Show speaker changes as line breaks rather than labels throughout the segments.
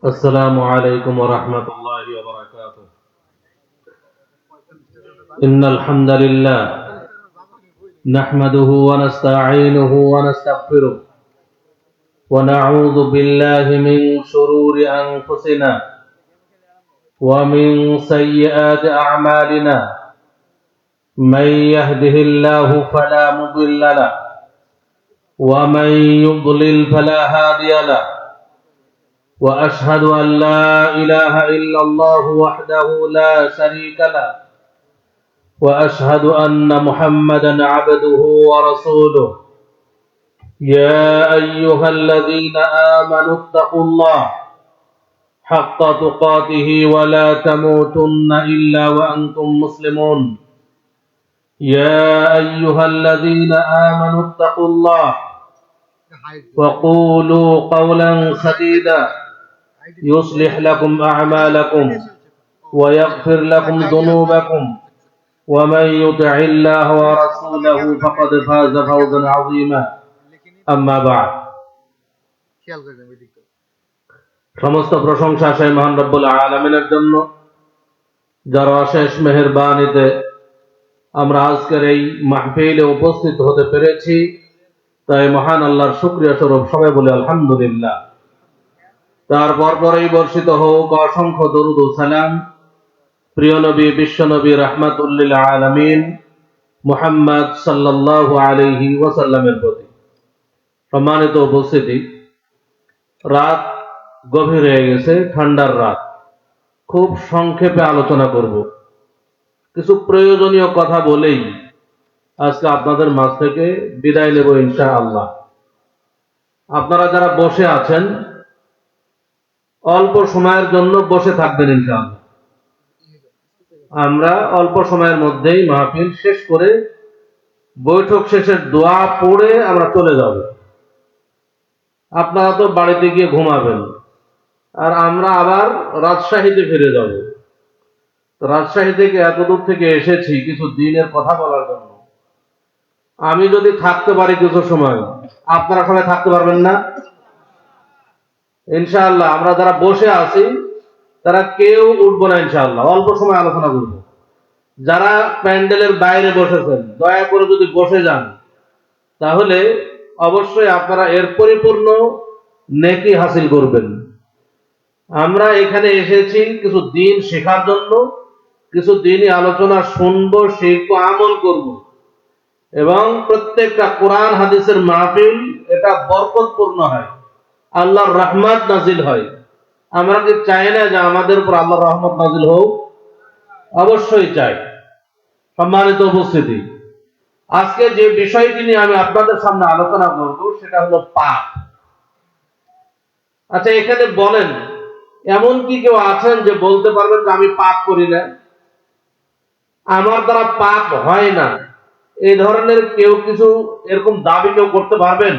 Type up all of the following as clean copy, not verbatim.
السلام عليكم ورحمة الله وبركاته. إن الحمد لله نحمده ونستعينه ونستغفره ونعوذ بالله من شرور أنفسنا ومن سيئات أعمالنا. من يهده الله فلا مضل له ومن يضلل فلا هادي له. وأشهد أن لا إله إلا الله وحده لا شريك له وأشهد أن محمدا عبده ورسوله. يا أيها الذين آمنوا اتقوا الله حق تقاته ولا تموتن إلا وأنتم مسلمون. يا أيها الذين آمنوا اتقوا الله وقولوا قولا سديدا يصلح لكم أعمالكم ويغفر لكم ذنوبكم ومن يطع الله ورسوله فقد فاز فوزا عظيما. أما بعد. সমস্ত প্রশংসা সেই মহান রব্বুল আলামিনের জন্য, যার অশেষ মেহেরবানিতে আমরা আজকের এই মাহফিলে উপস্থিত হতে পেরেছি। তাই মহান আল্লাহর শুকরিয়া স্বরূপ সবাই বলে আলহামদুলিল্লাহ। তারপর পরেই বর্ষিত হোক অসংখ্য দরুদ ও সালাম প্রিয় নবী, বিশ্ব নবী, রাহমাতুল লিল আলামিন মুহাম্মদ সাল্লাল্লাহু আলাইহি ওয়াসাল্লামের প্রতি। সম্মানিত উপস্থিতি, রাত গভীর হয়ে গেছে, ঠান্ডার রাত। খুব সংক্ষেপে আলোচনা করব, কিছু প্রয়োজনীয় কথা বলেই আজকে আপনাদের মাঝ থেকে বিদায় নেব ইনশাআল্লাহ। আপনারা যারা বসে আছেন অল্প সময়ের জন্য বসে থাকবেন ইনশাআল্লাহ। আমরা অল্প সময়ের মধ্যেই মাহফিল শেষ করে বৈঠক শেষের দোয়া পড়ে আমরা চলে যাব। আপনারা তো বাড়িতে গিয়ে ঘুমাবেন, আর আমরা আবার রাজশাহীতে ফিরে যাব। রাজশাহী থেকে এতদূর থেকে এসেছি কিছু দিনের কথা বলার জন্য। আমি যদি থাকতে পারি কিছু সময়, আপনারা সবাই থাকতে পারবেন না ইনশাআল্লাহ। আমরা যারা বসে আছি তারা কেউ উঠবো না ইনশাআল্লাহ, অল্প সময় আলোচনা করব। যারা প্যান্ডেলের বাইরে বসেছেন দয়া করে যদি বসে যান, তাহলে অবশ্যই আপনারা এর পরিপূর্ণ নেকি হাসিল করবেন। আমরা এখানে এসেছি কিছু দিন শেখার জন্য, কিছু দিনই আলোচনা শুনবো, শিখবো, আমল করব। এবং প্রত্যেকটা কোরআন হাদিসের মাহফিল এটা বরকতপূর্ণ হয়, আল্লাহর রহমত নাজিল হয়। আমরা কি চাই না যে আমাদের উপর আল্লাহর রহমত নাজিল হোক? অবশ্যই চাই। সম্মানিত উপস্থিতি, আজকে যে বিষয়টি নিয়ে আমি আপনাদের সামনে আলোচনা করব সেটা হলো পাপ। আচ্ছা, এখানে বলেন, এমন কি কেউ আছেন যে বলতে পারবেন যে আমি পাপ করি না, আমার দ্বারা পাপ হয় না? এই ধরনের কেউ কিছু এরকম দাবি কেউ করতে পারবেন?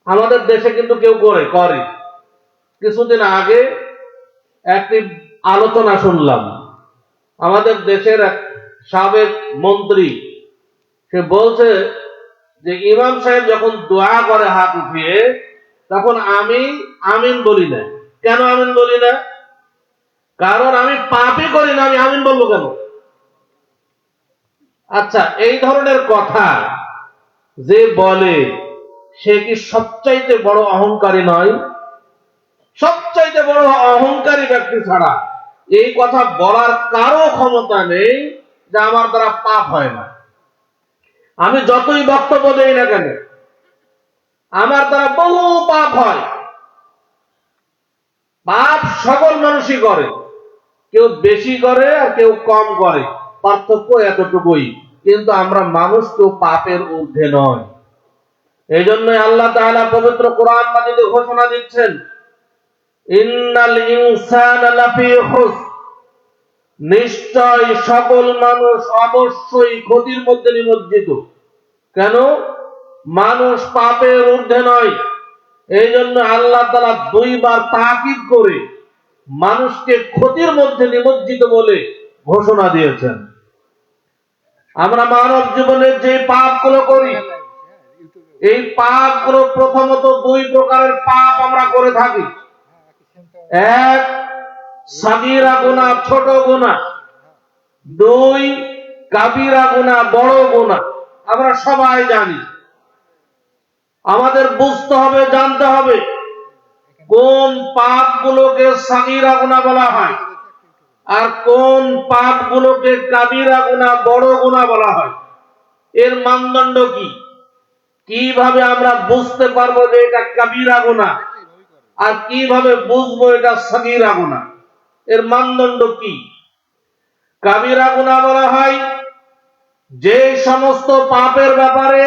আমাদের দেশে কিন্তু কেউ করে। কিছুদিন আগে একটি আলোচনা শুনলাম, আমাদের দেশের এক সাবেক মন্ত্রী, সে বলছে যে ইমাম সাহেব যখন দোয়া করে হাত উঠিয়ে, তখন আমি আমিন বলি না। কেন আমিন বলি না? কারণ আমি পাপই করি না, আমি আমিন বলবো কেন? আচ্ছা, এই ধরনের কথা যে বলে সে কি সবচাইতে বড় অহংকারী নয়? সবচাইতে বড় অহংকারী ব্যক্তি ছাড়া এই কথা বলার কারো ক্ষমতা নেই যে আমার দ্বারা পাপ হয় না। আমি যতই বক্তব্য দেই না কেন, আমার দ্বারা বহু পাপ হয়। পাপ সকল মানুষই করে, কেউ বেশি করে আর কেউ কম করে, পার্থক্য এতটুকুই। কিন্তু আমরা মানুষ কেউ পাপের ঊর্ধ্বে নয়। এই জন্যই আল্লাহ তাআলা পবিত্র কোরআন মাজিদে ঘোষণা দিচ্ছেন, ইন্নাল ইনসানা লাফি খুসর, নিশ্চয় সকল মানুষ অবশ্যই ক্ষতির মধ্যে নিমজ্জিত। কেন? মানুষ পাপের ঊর্ধ্বে নয়। এই জন্য আল্লাহ তাআলা দুইবার তাকিদ করে মানুষকে ক্ষতির মধ্যে নিমজ্জিত বলে ঘোষণা দিয়েছেন। আমরা মানব জীবনে যে পাপগুলো করি, এই পাপগুলো প্রথমত দুই প্রকারের পাপ আমরা করে থাকি। এক, সাগীরা গুনাহ ছোট গুনাহ, দুই, কাবীরা গুনাহ বড় গুনাহ। আমরা সবাই জানি। আমাদের বুঝতে হবে, জানতে হবে কোন পাপগুলোকে সাগীরা গুনাহ বলা হয় আর কোন পাপগুলোকে কাবীরা গুনাহ বড় গুনাহ বলা হয়। এর মানদণ্ড কি? কিভাবে আমরা বুঝতে পারবো যে এটা কাবীরা গুনাহ আর কিভাবে বুঝবো এটা সাগীরা গুনাহ? এর মানদণ্ড কি? কাবীরা গুনাহ বলা হয় যে সমস্ত পাপের ব্যাপারে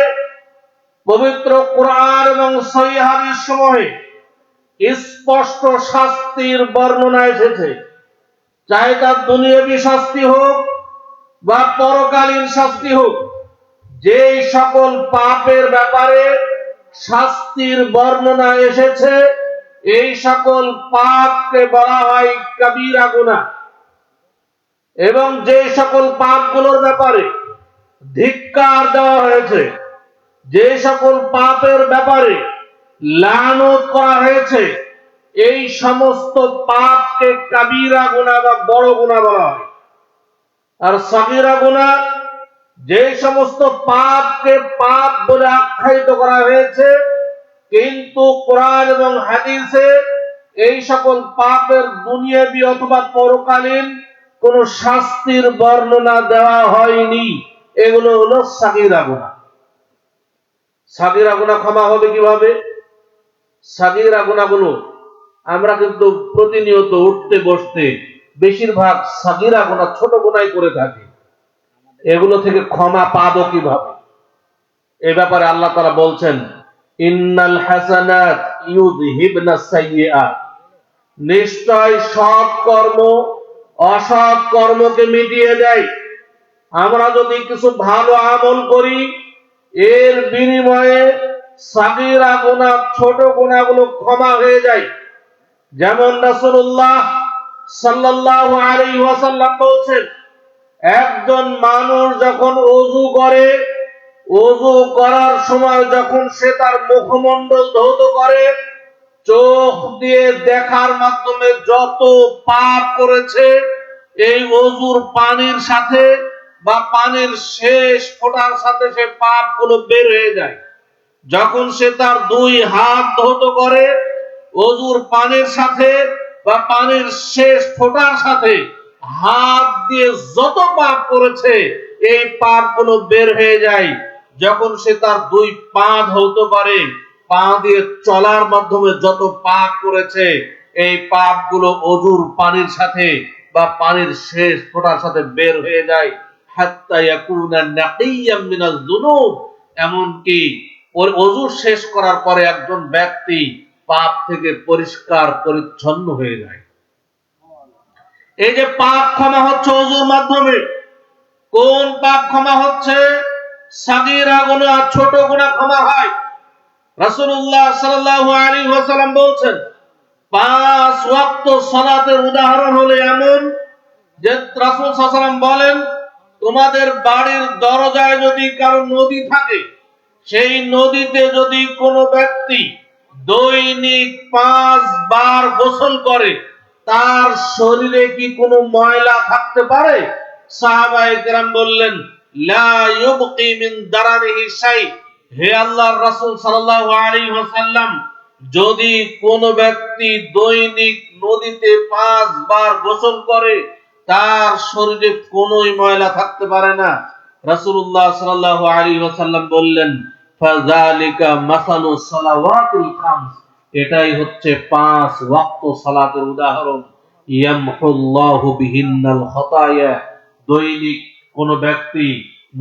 পবিত্র কোরআন এবং সহিহ হাদিস সমূহে স্পষ্ট শাস্তির বর্ণনা এসেছে, চাই তার দুনিয়াবী শাস্তি হোক বা পরকালীন শাস্তি হোক। যে সকল পাপের ব্যাপারে শাস্তির বর্ণনা এসেছে এই সকল পাপকে বলা হয় কাবীরা গুনাহ। এবং যে সকল পাপগুলোর ব্যাপারে ধিক্কার দেওয়া হয়েছে, যে সকল পাপের ব্যাপারে লানত করা হয়েছে, এই সমস্ত পাপকে কাবীরা গুনাহ বা বড় গুনাহ বলা হয়। আর সাগীরা গুনাহ যে সমস্ত পাপকে পাপ বলে আখ্যায়িত করা হয়েছে কিন্তু কোরআন এবং হাদিসে এই সকল পাপের দুনিয়াবী অথবা পরকালীন কোন শাস্তির বর্ণনা দেওয়া হয়নি, এগুলো হলো সাগীরা গুনাহ। সাগীরা গুনাহ ক্ষমা হবে কিভাবে? সাগীরা গুনাহগুলো আমরা কিন্তু প্রতিনিয়ত উঠতে বসতে বেশিরভাগ সাগীরা গুনাহ ছোট গুনাহ করে থাকি। এগুলো থেকে ক্ষমা পাবো কিভাবে? এই ব্যাপারে আল্লাহ তাআলা বলছেন, ইন্নাল হাসানাত ইউযহিবনাস সাইয়্যাত, নিশ্চয় সৎ কর্ম অসৎ কর্মকে মিটিয়ে দেয়। আমরা যদি কিছু ভালো আমল করি এর বিনিময়ে সাগীরা গুনাহ ছোট গুনাহগুলো ক্ষমা হয়ে যায়। যেমন রাসূলুল্লাহ সাল্লাল্লাহু আলাইহি ওয়াসাল্লাম বলছেন, একজন মানুষ যখন ওযু করে, ওযু করার সময় যখন সে তার মুখমণ্ডল ধৌত করে, চোখ দিয়ে দেখার মাধ্যমে যত পাপ করেছে এই ওযুর পানির সাথে বা পানির শেষ ফোঁটার সাথে সে পাপগুলো বের হয়ে যায়। যখন সে তার দুই হাত ধৌত করে ওযুর পানির সাথে বা পানির শেষ ফোঁটার সাথে হাত দিয়ে যত পাপ করেছে এই পাপগুলো বের হয়ে যায়। যখন সে তার দুই পা ধৌত করে, পা দিয়ে চলার মাধ্যমে যত পাপ করেছে এই পাপগুলো ওযুর পানির সাথে বা পানির শেষ ফোঁটার সাথে বের হয়ে যায়। হাত্তা ইয়াকুনা নাকিয়াম মিনাজ যুনুব, এমনকি ওই ওযু শেষ করার পরে একজন ব্যক্তি পাপ থেকে পরিষ্কার পরিচ্ছন্ন হয়ে যায়। এই যে পাপ ক্ষমা হচ্ছে ওযুর মাধ্যমে, কোন পাপ ক্ষমা হচ্ছে? সাগীরা গুনাহ ছোট গুনাহ ক্ষমা হয়। রাসূলুল্লাহ সাল্লাল্লাহু আলাইহি ওয়াসাল্লাম বলছেন, 5 ওয়াক্ত সালাতের উদাহরণ হলো এমন যে রাসূল সাল্লাল্লাহু আলাইহি ওয়াসাল্লাম বলেন, তোমাদের বাড়ির দরজায় যদি কারো নদী থাকে, সেই নদীতে যদি কোনো ব্যক্তি দৈনিক 5 বার গোসল করে তার শরীরে কি কোনো ময়লা থাকতে পারে? সাহাবায়ে কেরাম বললেন, লা ইউবকি মিন দারারিহি শাই। হে আল্লাহর রাসূল সাল্লাল্লাহু আলাইহি ওয়াসাল্লাম, যদি কোনো ব্যক্তি দৈনিক নদীতে 5 বার গোসল করে তার শরীরে কোনোই ময়লা থাকতে পারে না। রাসূলুল্লাহ সাল্লাল্লাহু আলাইহি ওয়াসাল্লাম বললেন, ফাযালিকা মাসালু সালাওয়াতুল খামস, এটাই হচ্ছে 5 ওয়াক্ত সালাতের উদাহরণ। ইয়ামহুল্লাহু বিহিন্নাল খাতায়া, দৈনিক কোন ব্যক্তি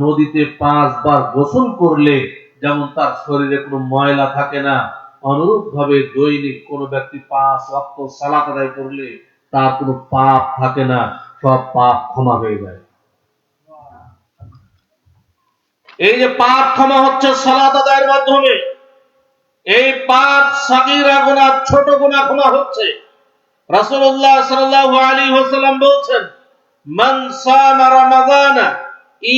নদীতে 5 বার গোসল করলে যেমন তার শরীরে কোনো ময়লা থাকে না, অনুরূপ ভাবে দৈনিক কোন ব্যক্তি 5 ওয়াক্ত সালাত আদায় করলে তার কোনো পাপ থাকে না, সব পাপ ক্ষমা হয়ে যায়। এই যে পাপ ক্ষমা হচ্ছে সালাত আদায়ের মাধ্যমে, এই পাপ সাগীরা গুনাহ ছোট গুনাহ ক্ষমা হচ্ছে। রাসূলুল্লাহ সাল্লাল্লাহু আলাইহি ওয়াসাল্লাম বলছেন, মান সামা রমাদানা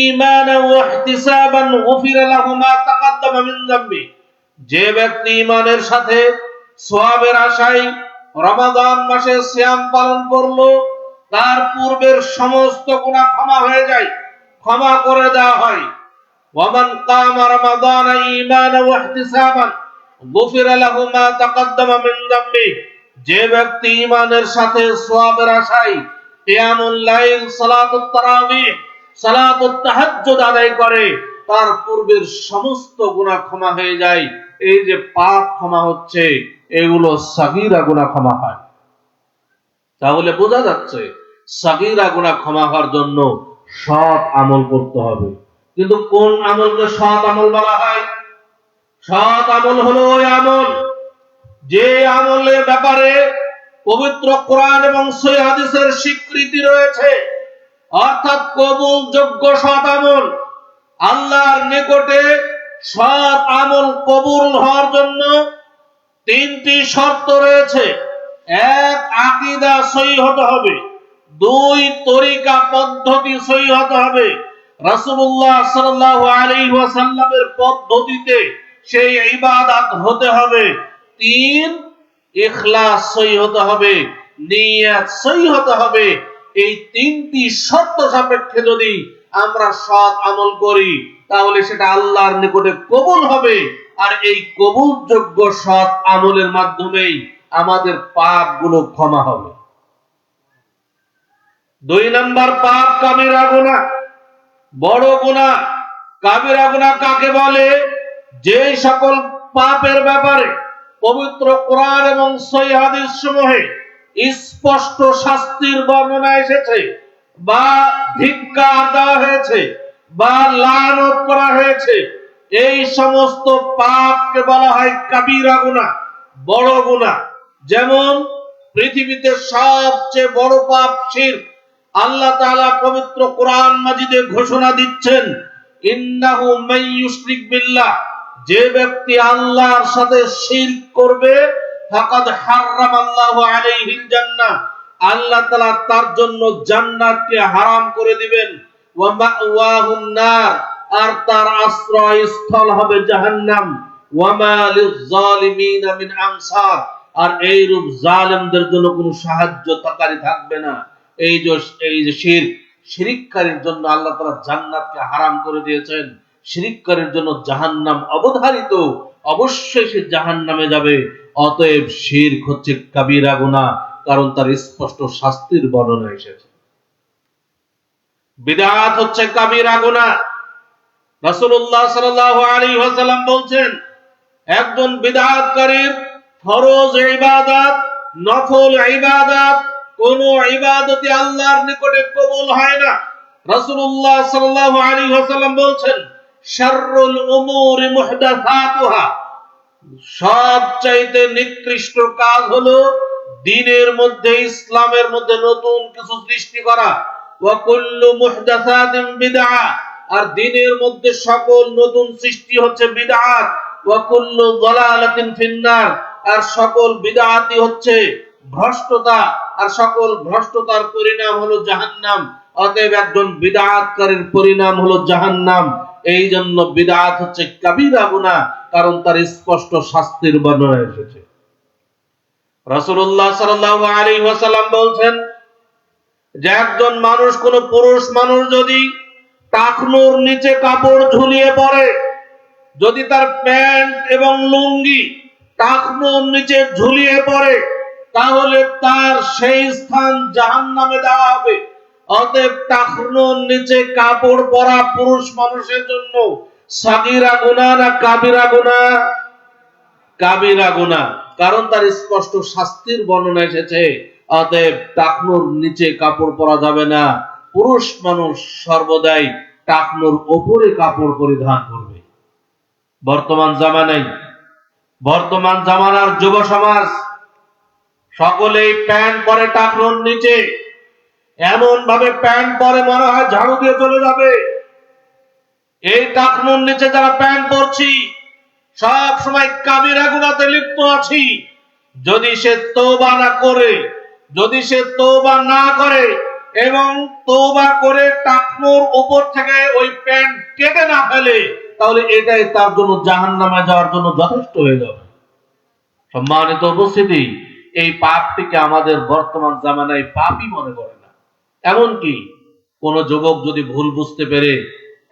ঈমানান ওয়া ইহতিসাবান গুফিরা লাহু মা তাকাদ্দামা মিন যামবি, যে ব্যক্তি ঈমানের সাথে সওয়াবের আশায় রমাদান মাসে সিয়াম পালন করলো, তার পূর্বের সমস্ত গুনাহ ক্ষমা হয়ে যায়, ক্ষমা করে দেওয়া হয়। ওয়ামান কামা রমাদান ঈমানান ওয়া ইহতিসাবান গুফিরা লাহু মা তাকাদ্দামা মিন যামবি। যে ব্যক্তি ঈমানের সাথে সওয়াবের আশায় কিয়ামুল লাইল, সালাতুত তারাবিহ, সালাতুত তাহাজ্জুদ আদায় করে, তার পূর্বের সমস্ত গুনাহ ক্ষমা হয়ে যায়। এই যে পাপ ক্ষমা হচ্ছে, এগুলো সাগীরা গুনাহ ক্ষমা হয়। তাহলে বোঝা যাচ্ছে সাগীরা গুনাহ ক্ষমা হওয়ার জন্য সৎ আমল করতে হবে। কিন্তু কোন আমলকে সৎ আমল বলা হয়? সৎ আমল হলো ওই আমল যে আমলের ব্যাপারে পবিত্র কোরআন এবং সহিহ হাদিসের স্বীকৃতি রয়েছে, অর্থাৎ কবুলযোগ্য সৎ আমল। আল্লাহর নিকটে সৎ আমল কবুল হওয়ার জন্য তিনটি শর্ত রয়েছে। এক, আকীদা সহিহ হতে হবে। দুই, তরিকা পদ্ধতি সহিহ হতে হবে, রাসূলুল্লাহ সাল্লাল্লাহু আলাইহি ওয়াসাল্লামের পদ্ধতিতে সেই ইবাদত হতে হবে। তিন, ইখলাস সহিহ হতে হবে, নিয়ত সহিহ হতে হবে। এই তিনটি শর্ত সাপেক্ষে যদি আমরা সৎ আমল করি, তাহলে সেটা আল্লাহর নিকটে কবুল হবে। আর এই কবুলযোগ্য সৎ আমলের মাধ্যমেই আমাদের পাপগুলো ক্ষমা হবে। দুই নাম্বার পাপ কাবিরা গুনাহ, বড় গুনাহ। কাবিরা গুনাহ কাকে বলে? যে সকল পাপের ব্যাপারে পবিত্র কোরআন এবং সহিহ হাদিস সমূহে স্পষ্ট শাস্তির বর্ণনা এসেছে, বা ধিক্কার দেওয়া হয়েছে, বা লানত করা হয়েছে, এই সমস্ত পাপকে বলা হয় কাবিরা গুনাহ, বড় গুনাহ। যেমন পৃথিবীতে সবচেয়ে বড় পাপ শিরক। আল্লাহ তাআলা পবিত্র কোরআন মাজিদে ঘোষণা দিচ্ছেন, ইন্নাহু মান ইউশরিক বিল্লাহ, যে ব্যক্তি আল্লাহর সাথে শিরক করবে, ফাকাদ হারামাল্লাহু আলাইহিল জান্নাহ, আল্লাহ তাআলা তার জন্য জান্নাতকে হারাম করে দিবেন। ওয়া মাওয়াহুন নার, আর তার আশ্রয়স্থল হবে জাহান্নাম। ওয়া মা লিয-যালিমিনা মিন আনসার, আর এইরূপ জালেমদের জন্য কোনো সাহায্যকারী থাকবে না। এই যে শিরককারীর জন্য আল্লাহ তাআলা জান্নাতকে হারাম করে দিয়েছেন, শিরককারীর জন্য জাহান্নাম অবধারিত, অবশ্যই সে জাহান্নামে যাবে। অতএব শিরক হচ্ছে কাবিরা গুনাহ, কারণ তার স্পষ্ট শাস্তির বর্ণনা এসেছে। বিদআত হচ্ছে কাবিরা গুনাহ। রাসূলুল্লাহ সাল্লাল্লাহু আলাইহি ওয়াসাল্লাম বলছেন, একজন বিদআতকারীর ফরজ ইবাদত, নফল ইবাদত, কোন ইবাদতই আল্লাহর নিকটে কবুল হয় না। রাসূলুল্লাহ সাল্লাল্লাহু আলাইহি ওয়াসাল্লাম বলছেন, শাররুল উমুরি মুহদাসাতুহা, সবচাইতে নিকৃষ্ট কাজ হলো দ্বীনের মধ্যে, ইসলামের মধ্যে নতুন কিছু সৃষ্টি করা। ওয়া কুল্লু মুহদাসাতিন বিদআহ, আর দ্বীনের মধ্যে সকল নতুন সৃষ্টি হচ্ছে বিদআত। ওয়া কুল্লু যালালাতিন ফিন্নার, আর সকল বিদআতই হচ্ছে ভ্রষ্টতা, আর সকল ভ্রষ্টতার পরিণাম হলো জাহান্নাম। অতএব একজন বিদআতকারীর পরিণাম হলো জাহান্নাম। এই জন্য বিদআত হচ্ছে কাবিরা গুনাহ, কারণ তার স্পষ্ট শাস্তির বর্ণনা এসেছে। রাসূলুল্লাহ সাল্লাল্লাহু আলাইহি ওয়াসাল্লাম বলছেন যে একজন মানুষ, কোন পুরুষ মানুষ যদি টাকনুর নিচে কাপড় ঝুলিয়ে পড়ে, যদি তার প্যান্ট এবং লুঙ্গি টাকনুর নিচে ঝুলিয়ে পড়ে, তাহলে তার সেই স্থান জাহান্নামে দেওয়া হবে। অতএব টাকনুর নিচে কাপড় পরা পুরুষ মানুষের জন্য সাগীরা গুনাহ না কাবিরা গুনাহ? কাবিরা গুনাহ, কারণ তার স্পষ্ট শাস্তির বর্ণনা এসেছে। অতএব টাকনুর নিচে কাপড় পরা যাবে না। পুরুষ মানুষ সর্বদাই টাকনুর উপরে কাপড় পরিধান করবে। বর্তমান জামানার যুব সমাজ সকলেই প্যান্ট পরে টাকনুর নিচে, এমন ভাবে প্যান্ট পরে মনে হয় ঝাড়ু দিয়ে চলে যাবে। এই টাকনুর নিচে যারা প্যান্ট পরছি, সব সময় কাবিরা গুনাতে লিপ্ত আছি। যদি সে তওবা না করে এবং তওবা করে টাকনুর উপর থেকে ওই প্যান্ট কেটে না ফেলে, তাহলে এটাই তার জন্য জাহান্নামে যাওয়ার জন্য যথেষ্ট হয়ে যাবে। সম্মানিত উপস্থিতি, এই পাপটিকে আমাদের বর্তমান জামানায় পাপই মনে করে না। এমনকি কোন যুবক যদি ভুল বুঝতে পেরে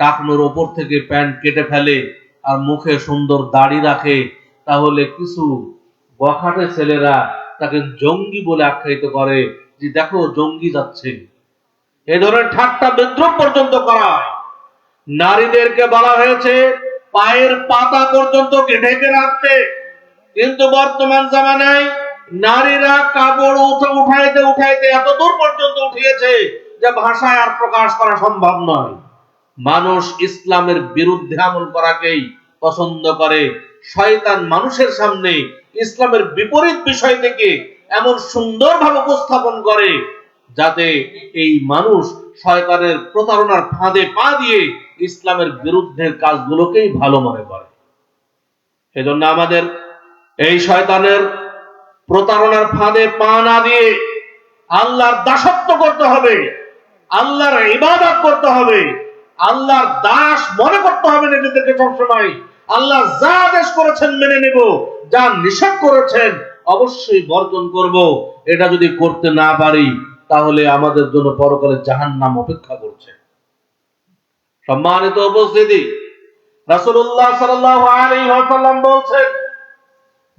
টাকনোর ওপর থেকে প্যান্ট কেটে ফেলে আর মুখে সুন্দর দাড়ি রাখে, তাহলে কিছু বখাটে ছেলেরা তাকে জঙ্গি বলে আখ্যায়িত করে, যে দেখো জঙ্গি যাচ্ছে। এ ধরনের ঠাট্টা বিদ্রুপ পর্যন্ত করা হয়। নারীদেরকে বলা হয়েছে পায়ের পাতা পর্যন্ত ঢেকে রাখতে, কিন্তু বর্তমান জামানায় নারীরা কাপড় উঠাইতে উঠাইতে এত দূর পর্যন্ত উঠিয়েছে যে ভাষায় আর প্রকাশ করা সম্ভব নয়। মানুষ ইসলামের বিরুদ্ধে আমল করাকেই পছন্দ করে। শয়তান মানুষের সামনে ইসলামের বিপরীত বিষয়টিকে এমন সুন্দরভাবে উপস্থাপন করে যাতে এই মানুষ শয়তানের প্রতারণার ফাঁদে পা দিয়ে ইসলামের বিরুদ্ধের কাজগুলোকেই ভালো মনে করে। এজন্য আমাদের এই শয়তানের প্রতারণার ফাঁদে পা না দিয়ে আল্লাহর দাসত্ব করতে হবে, আল্লাহর ইবাদত করতে হবে, আল্লাহর দাস মনে করতে হবে নিজেদেরকে সবসময়। আল্লাহ যা আদেশ করেছেন মেনে নেব, যা নিষেধ করেছেন অবশ্যই বর্জন করব। এটা যদি করতে না পারি তাহলে আমাদের জন্য পরকালে জাহান্নাম অপেক্ষা করছে। সম্মানিত উপস্থিতি, রাসূলুল্লাহ সাল্লাল্লাহু আলাইহি ওয়াসাল্লাম বলেছেন,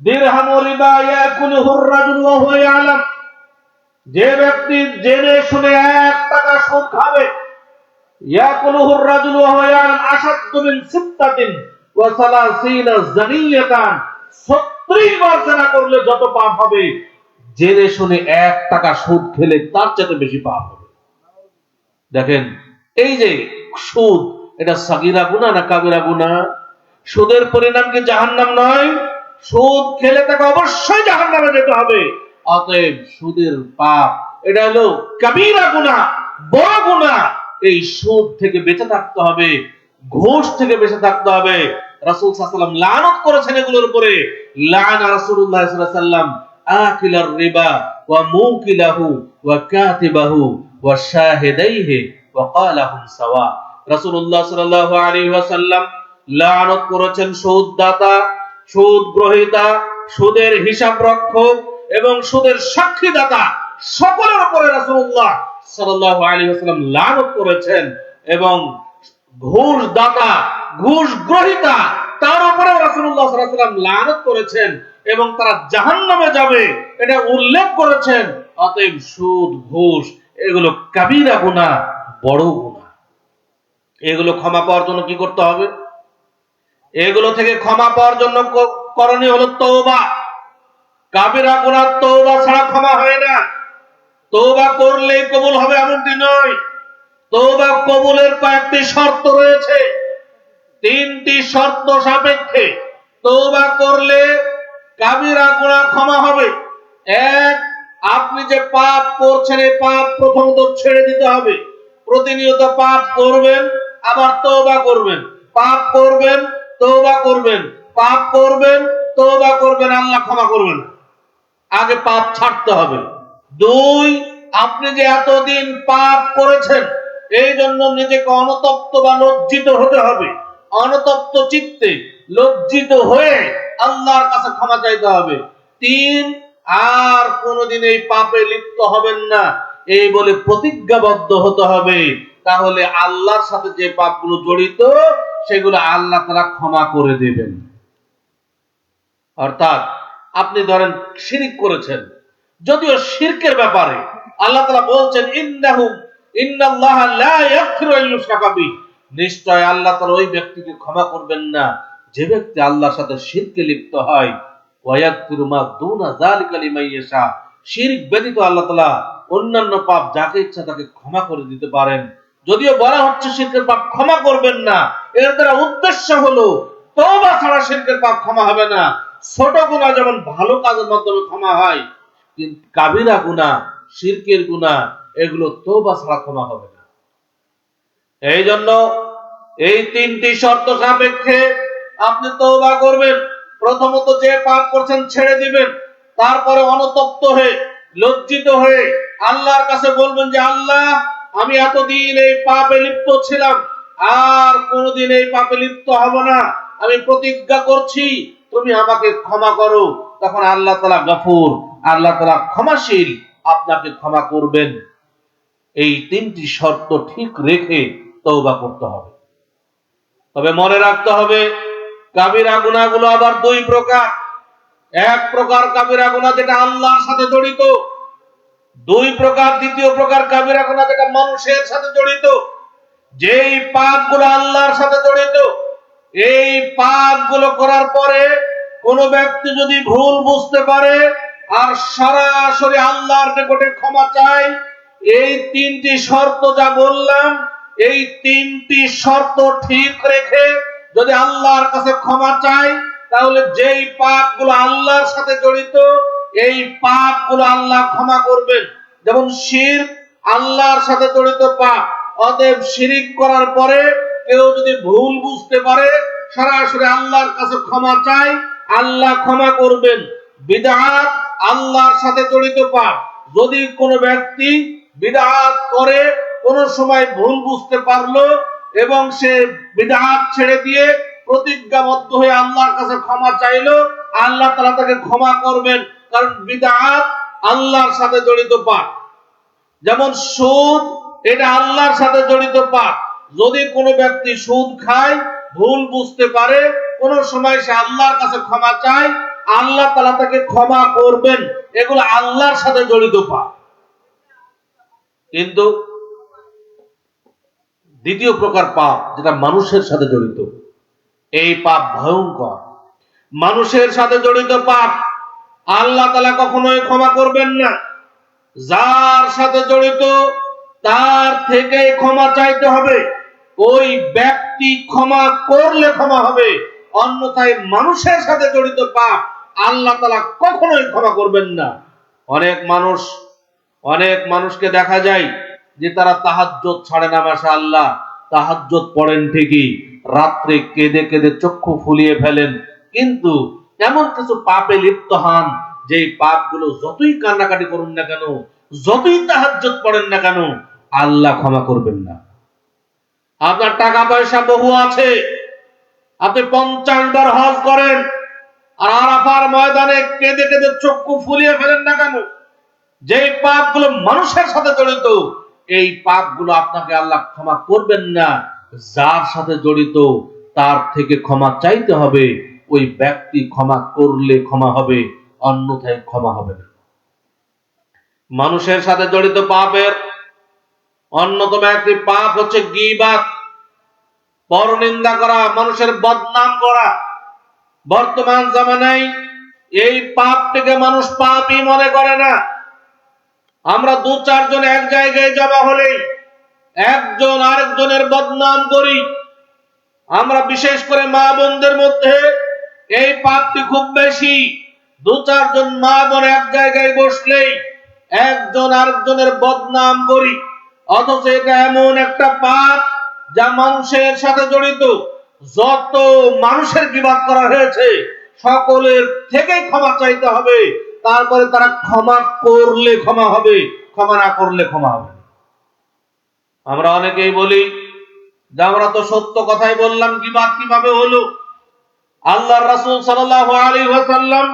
দিরহাম রিবা ইয়াকুলুহুর রাজুল ওয়া হুয়া ইয়ালাম, যে ব্যক্তি জেনে শুনে 1 টাকা সুদ খাবে, ইয়াকুলুহুর রাজুল ওয়া হুয়া ইয়ালাম আশাদ্দু মিন সিত্তাতিন ওয়া সালাসিনা জানিয়াতান, 36 বার জিনা করলে যত পাপ হবে, জেনে শুনে 1 টাকা সুদ খেলে তার চেয়ে বেশি পাপ হবে। দেখেন, এই যে সুদ, এটা সাগীরা গুনাহ না কাবীরা গুনাহ? সুদের পরিণাম কি জাহান্নাম নয়? সুদ খেলে তাকে অবশ্যই জাহান্নামে যেতে হবে। অতএব সুদের পাপ এটা হলো কাবীরা গুনাহ, বড় গুনাহ। এই সুদ থেকে বেঁচে থাকতে হবে, ঘুষ থেকে বেঁচে থাকতে হবে। রাসূল সাল্লাল্লাহু আলাইহি ওয়াসাল্লাম লানত করেছেন এগুলোর উপরে। লানা রাসূলুল্লাহ সাল্লাল্লাহু আলাইহি ওয়াসাল্লাম আকিলার রিবা ওয়া মুকিলাহু ওয়া কাতিবাহু ওয়া শাহিদাইহি ওয়া ক্বালাহুম সাওয়া। রাসূলুল্লাহ সাল্লাল্লাহু আলাইহি ওয়াসাল্লাম লানত করেছেন সুদদাতা, সুদ গ্রহীতা, সুদের হিসাব রক্ষক এবং সুদের সাক্ষীদাতা সকলের উপরে রাসূলুল্লাহ সাল্লাল্লাহু আলাইহি ওয়াসাল্লাম লানত করেছেন। এবং ঘুষ দাতা, ঘুষ গ্রহীতা, তার উপরে রাসূলুল্লাহ সাল্লাল্লাহু আলাইহি ওয়াসাল্লাম লানত করেছেন এবং তারা জাহান্নামে যাবে এটা উল্লেখ করেছেন। অতএব সুদ, ঘুষ এগুলো কাবীরা গুনাহ, বড় গুনাহ। এগুলো ক্ষমা পাওয়ার জন্য কি করতে হবে? এগুলো থেকে ক্ষমা পাওয়ার জন্য করণীয় হলো তওবা। কাবীরা গুনাহ তওবা ছাড়া ক্ষমা হয় না। তওবা করলেই কবুল হবে এমনটি নয়। তওবা কবুলের কয়েকটি শর্ত রয়েছে। 3টি শর্ত সাপেক্ষে তওবা করলে কাবীরা গুনাহ ক্ষমা হবে। 1, আপনি যে পাপ করছেন এই পাপ প্রথমত ছেড়ে দিতে হবে। প্রতিনিয়ত পাপ করবেন, আবার তওবা করবেন, পাপ করবেন, তওবা করবেন, পাপ করবেন, তওবা করবেন, আল্লাহ ক্ষমা করবেন। আগে পাপ ছাড়তে হবে। 2, আপনি যে এতদিন পাপ করেছেন এই জন্য নিজেকে অনুতপ্ত বা লজ্জিত হতে হবে। অনুতপ্ত চিত্তে লজ্জিত হয়ে আল্লাহর কাছে ক্ষমা চাইতে হবে। 3, আর কোনোদিন এই পাপে লিপ্ত হবেন না এই বলে প্রতিজ্ঞাবদ্ধ হতে হবে। তাহলে আল্লাহর সাথে যে পাপগুলো জড়িত সেগুলো আল্লাহ তাআলা ক্ষমা করে দেবেন। অর্থাৎ আপনি ধরেন শিরক করেছেন, যদিও শিরকের ব্যাপারে আল্লাহ তাআলা বলছেন ইন্নাল্লাহা লা ইয়াগফিরু আন ইউশরাকা বিহি, নিশ্চয় আল্লাহ তাআলা ওই ব্যক্তিকে ক্ষমা করবেন না যে ব্যক্তি আল্লাহর সাথে শিরকে লিপ্ত হয়। ওয়া ইয়াগফিরু মা দুনা যালিকা লিমান ইয়াশা, শিরক ব্যতীত আল্লাহ তাআলা অন্যান্য পাপ যাকে ইচ্ছা তাকে ক্ষমা করে দিতে পারেন। যদিও বলা হচ্ছে শিরকের পাপ ক্ষমা করবেন না, এর দ্বারা উদ্দেশ্য হলো তওবা ছাড়া শিরকের পাপ ক্ষমা হবে না। ছোট গুনাহ যেমন ভালো কাজের মাধ্যমে ক্ষমা হয়, কিন্তু কাবীরা গুনাহ, শিরকের গুনাহ এগুলো তওবা ছাড়া ক্ষমা হবে না। এই জন্য এই 3টি শর্ত সাপেক্ষে আপনি তওবা করবেন। প্রথমত যে পাপ করছেন ছেড়ে দিবেন, তারপরে অনুতপ্ত হয়ে লজ্জিত হয়ে আল্লাহর কাছে বলবেন যে আল্লাহ, আমি এতদিন এই পাপে লিপ্ত ছিলাম, আর কোনোদিন এই পাপে লিপ্ত হব না, আমি প্রতিজ্ঞা করছি, তুমি আমাকে ক্ষমা করো। তখন আল্লাহ তাআলা গফুর, আল্লাহ তাআলা ক্ষমাশীল, আপনাকে ক্ষমা করবেন। এই তিনটি শর্ত ঠিক রেখে তওবা করতে হবে। তবে মনে রাখতে হবে, কাবিরা গুনাহগুলো আবার দুই প্রকার। এক প্রকার কাবিরা গুনাহ যেটা আল্লাহর সাথে জড়িত, দুই প্রকার দ্বিতীয় প্রকার কাবিরা গুনাহ যেটা মানুষের সাথে জড়িত। যেই পাপগুলো আল্লাহর সাথে জড়িত, এই পাপগুলো করার পরে কোন ব্যক্তি যদি ভুল বুঝতে পারে আর সরাসরি আল্লাহর নিকটে ক্ষমা চায়, এই তিনটি শর্ত যা বললাম, এই তিনটি শর্ত ঠিক রেখে যদি আল্লাহর কাছে ক্ষমা চায়, তাহলে যেই পাপগুলো আল্লাহর সাথে জড়িত, এই পাপগুলো আল্লাহ ক্ষমা করবেন। যেমন শিরক আল্লাহর সাথে জড়িত পাপ, অতএব শিরিক করার পরে কেউ যদি ভুল বুঝতে পারে, সরাসরি আল্লাহর কাছে ক্ষমা চায়, আল্লাহ ক্ষমা করবেন। বিদআত আল্লাহর সাথে জড়িত পাপ, যদি কোনো ব্যক্তি বিদআত করে কোন সময় ভুল বুঝতে পারলো এবং সে বিদআত ছেড়ে দিয়ে প্রতিজ্ঞাবদ্ধ হয়ে আল্লাহর কাছে ক্ষমা চাইলো, আল্লাহ তাআলা তাকে ক্ষমা করবেন, কারণ বিদআত আল্লাহর সাথে জড়িত পাপ। যেমন সুদ, এটা আল্লাহর সাথে জড়িত পাপ। যদি কোনো ব্যক্তি সুদ খায়, ভুল বুঝতে পারে, কোন সময় সে আল্লাহর কাছে ক্ষমা চায়, আল্লাহ তাআলা তাকে ক্ষমা করবেন। এগুলো আল্লাহর সাথে জড়িত পাপ। কিন্তু দ্বিতীয় প্রকার পাপ যেটা মানুষের সাথে জড়িত, এই পাপ ভয়ঙ্কর। মানুষের সাথে জড়িত পাপ আল্লাহ তাআলা কখনোই ক্ষমা করবেন না। যার সাথে জড়িত তার থেকে ক্ষমা চাইতে হবে। ওই ব্যক্তি ক্ষমা করলে ক্ষমা হবে, অন্যথায় মানুষের সাথে জড়িত পাপ আল্লাহ তাআলা কখনোই ক্ষমা করবেন না। অনেক মানুষকে দেখা যায় যে তারা তাহাজ্জুদ ছাড়ে না, মাশাআল্লাহ তাহাজ্জুদ পড়েন ঠিকই, রাত্রে কেঁদে কেঁদে চক্ষু ফুলিয়ে ফেলেন, কিন্তু এমন কিছু পাপে লিপ্ত হন যেই পাপগুলো যতই কান্নাকাটি করুন না কেন, যতই তাহাজ্জুদ পড়েন না কেন, আল্লাহ ক্ষমা করবেন না। আপনার টাকা পয়সা বহু আছে, আপনি 50 বার হজ করেন, আর আরাফার ময়দানে কেঁদে কেঁদে চক্ষু ফুলিয়ে ফেলেন না কেন, যেই পাপগুলো মানুষের সাথে জড়িত, এই পাপগুলো আপনাকে আল্লাহ ক্ষমা করবেন না। যার সাথে জড়িত তার থেকে ক্ষমা চাইতে হবে। ওই ব্যক্তি ক্ষমা করলে ক্ষমা হবে, অন্যথায় ক্ষমা হবে না। মানুষের সাথে জড়িত পাপের অন্যতম একটি পাপ হচ্ছে গীবাত, পরনিন্দা করা, মানুষের বদনাম করা। বর্তমান জামানায় এই পাপটিকে মানুষ পাপই মনে করে না। আমরা 2-4 জন এক জায়গায় জমা হলেই একজন আরেকজনের বদনাম করি। আমরা বিশেষ করে মা বোনদের মধ্যে এই পাপটি খুব বেশি। 2-4 জন মা বোন এক জায়গায় বসলেই একজন আরেকজনের বদনাম করি, অথচ এটা এমন একটা পাপ যা মানুষের সাথে জড়িত। যত মানুষের গীবাত করা হয়েছে সকলের থেকেই ক্ষমা চাইতে হবে, তারপরে তারা ক্ষমা করলে ক্ষমা হবে, ক্ষমা না করলে ক্ষমা হবে। আমরা অনেকেই বলি যে আমরা তো সত্য কথাই বললাম, গীবাত কিভাবে হলো? আল্লাহর রাসূল সাল্লাল্লাহু আলাইহি ওয়াসাল্লাম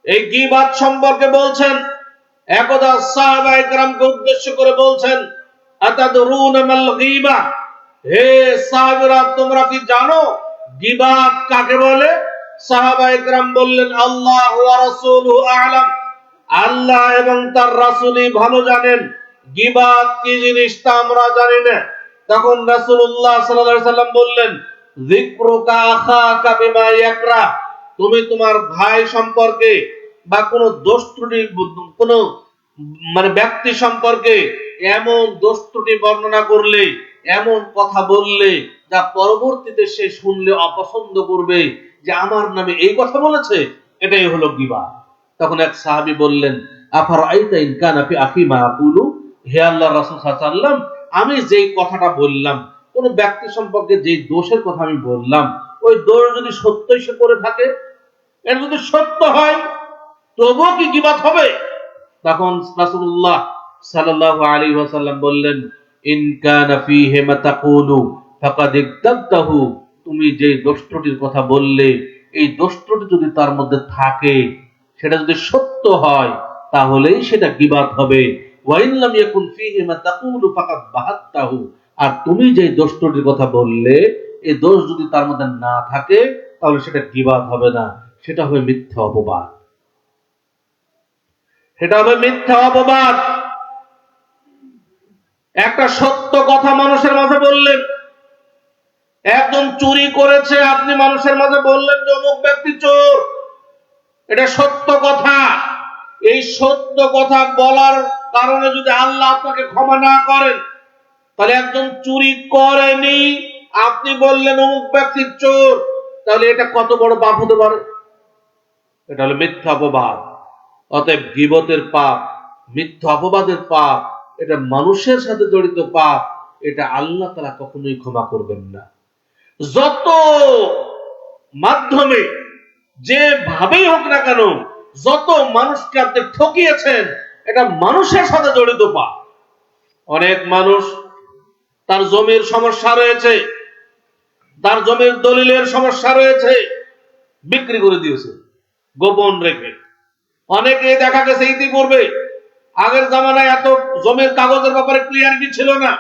এই গীবাত সম্পর্কে বলছেন, একদা সাহাবায়ে কেরামকে উদ্দেশ্য করে বলছেন, আতাদরুনা মাল গীবা, হে সাহাবীরা তোমরা কি জানো গীবাত কাকে বলে? সাহাবায়ে কেরাম বললেন, আল্লাহু ওয়া রাসূলুহু আ'লাম, আল্লাহ এবং তার রাসূলই ভালো জানেন। গীবাত কি জিনিস তা আমরা জানি না। তখন রাসূলুল্লাহ সাল্লাল্লাহু আলাইহি সাল্লাম বললেন, যিকরুকা আখাকা বিমা ইয়াকরা, তুমি তোমার ভাই সম্পর্কে বা কোন দোষ ত্রুটি, কোন ব্যক্তি সম্পর্কে এমন দোষ ত্রুটি বর্ণনা করলে, এমন কথা বললে যা পরবর্তীতে সে শুনলে অপছন্দ করবে যে আমার নামে এই কথা বলেছে, এটাই হলো গীবাত। তখন এক সাহাবী বললেন, আফারাআইতা ইন কানা ফি আখি মা আকুলু, হে আল্লাহর রাসূল সাল্লাল্লাহু আলাইহি ওয়াসাল্লাম, আমি যেই কথাটা বললাম, কোন ব্যক্তি সম্পর্কে যেই দোষের কথা আমি বললাম, ওই দোষ যদি সত্যই সে করে থাকে, এটা যদি সত্য হয়, তবুও কি গীবাত হবে? তখন রাসূলুল্লাহ সাল্লাল্লাহু আলাইহি ওয়াসাল্লাম বললেন, ইন কানা ফীহি মা তাকুলু ফাকাদ ইকতাবতাহু, তুমি যে দোষ ত্রুটির কথা বললে, এই দোষ ত্রুটি যদি তার মধ্যে থাকে, সেটা যদি সত্য হয়, তাহলেই সেটা গীবাত হবে। ওয়াইন লাম ইয়াকুন ফীহি মা তাকুলু ফাকাদ বাহাত্তাহু, আর তুমি যে দোষটির কথা বললে এই দোষ যদি তার মধ্যে না থাকে তাহলে সেটা গীবাত হবে না, সেটা হবে মিথ্যা অপবাদ। সেটা হবে মিথ্যা অপবাদ। একটা সত্য কথা মানুষের মাঝে বললেন, একজন চুরি করেছে, আপনি মানুষের মাঝে বললেন যে অমুক ব্যক্তি চোর, এটা সত্য কথা। এই সত্য কথা বলার কারণে যদি আল্লাহ আপনাকে ক্ষমা না করেন, তাহলে একজন চুরি করেনি, আপনি বললেন অমুক ব্যক্তি চোর, তাহলে এটা কত বড় পাপ হতে পারে? এটা হলো মিথ্যা অপবাদ। অতএব গীবতের পাপ, মিথ্যা অপবাদের পাপ, এটা মানুষের সাথে জড়িত পাপ, এটা আল্লাহ তাআলা কখনোই ক্ষমা করবেন না। যত মাধ্যমে যেভাবেই হোক না কেন, যত মানুষকে আপনি ঠকিয়েছেন, এটা মানুষের সাথে জড়িত পাপ। অনেক মানুষ তার জমির সমস্যা রয়েছে, তার জমির দলিলের সমস্যা রয়েছে, বিক্রি করে দিয়েছে গোপন রেখে। অনেকে দেখা গেছে ইতিপূর্বে, আগের জামানায় এত জমির কাগজের ব্যাপারে ক্লিয়ারিটি ছিল না।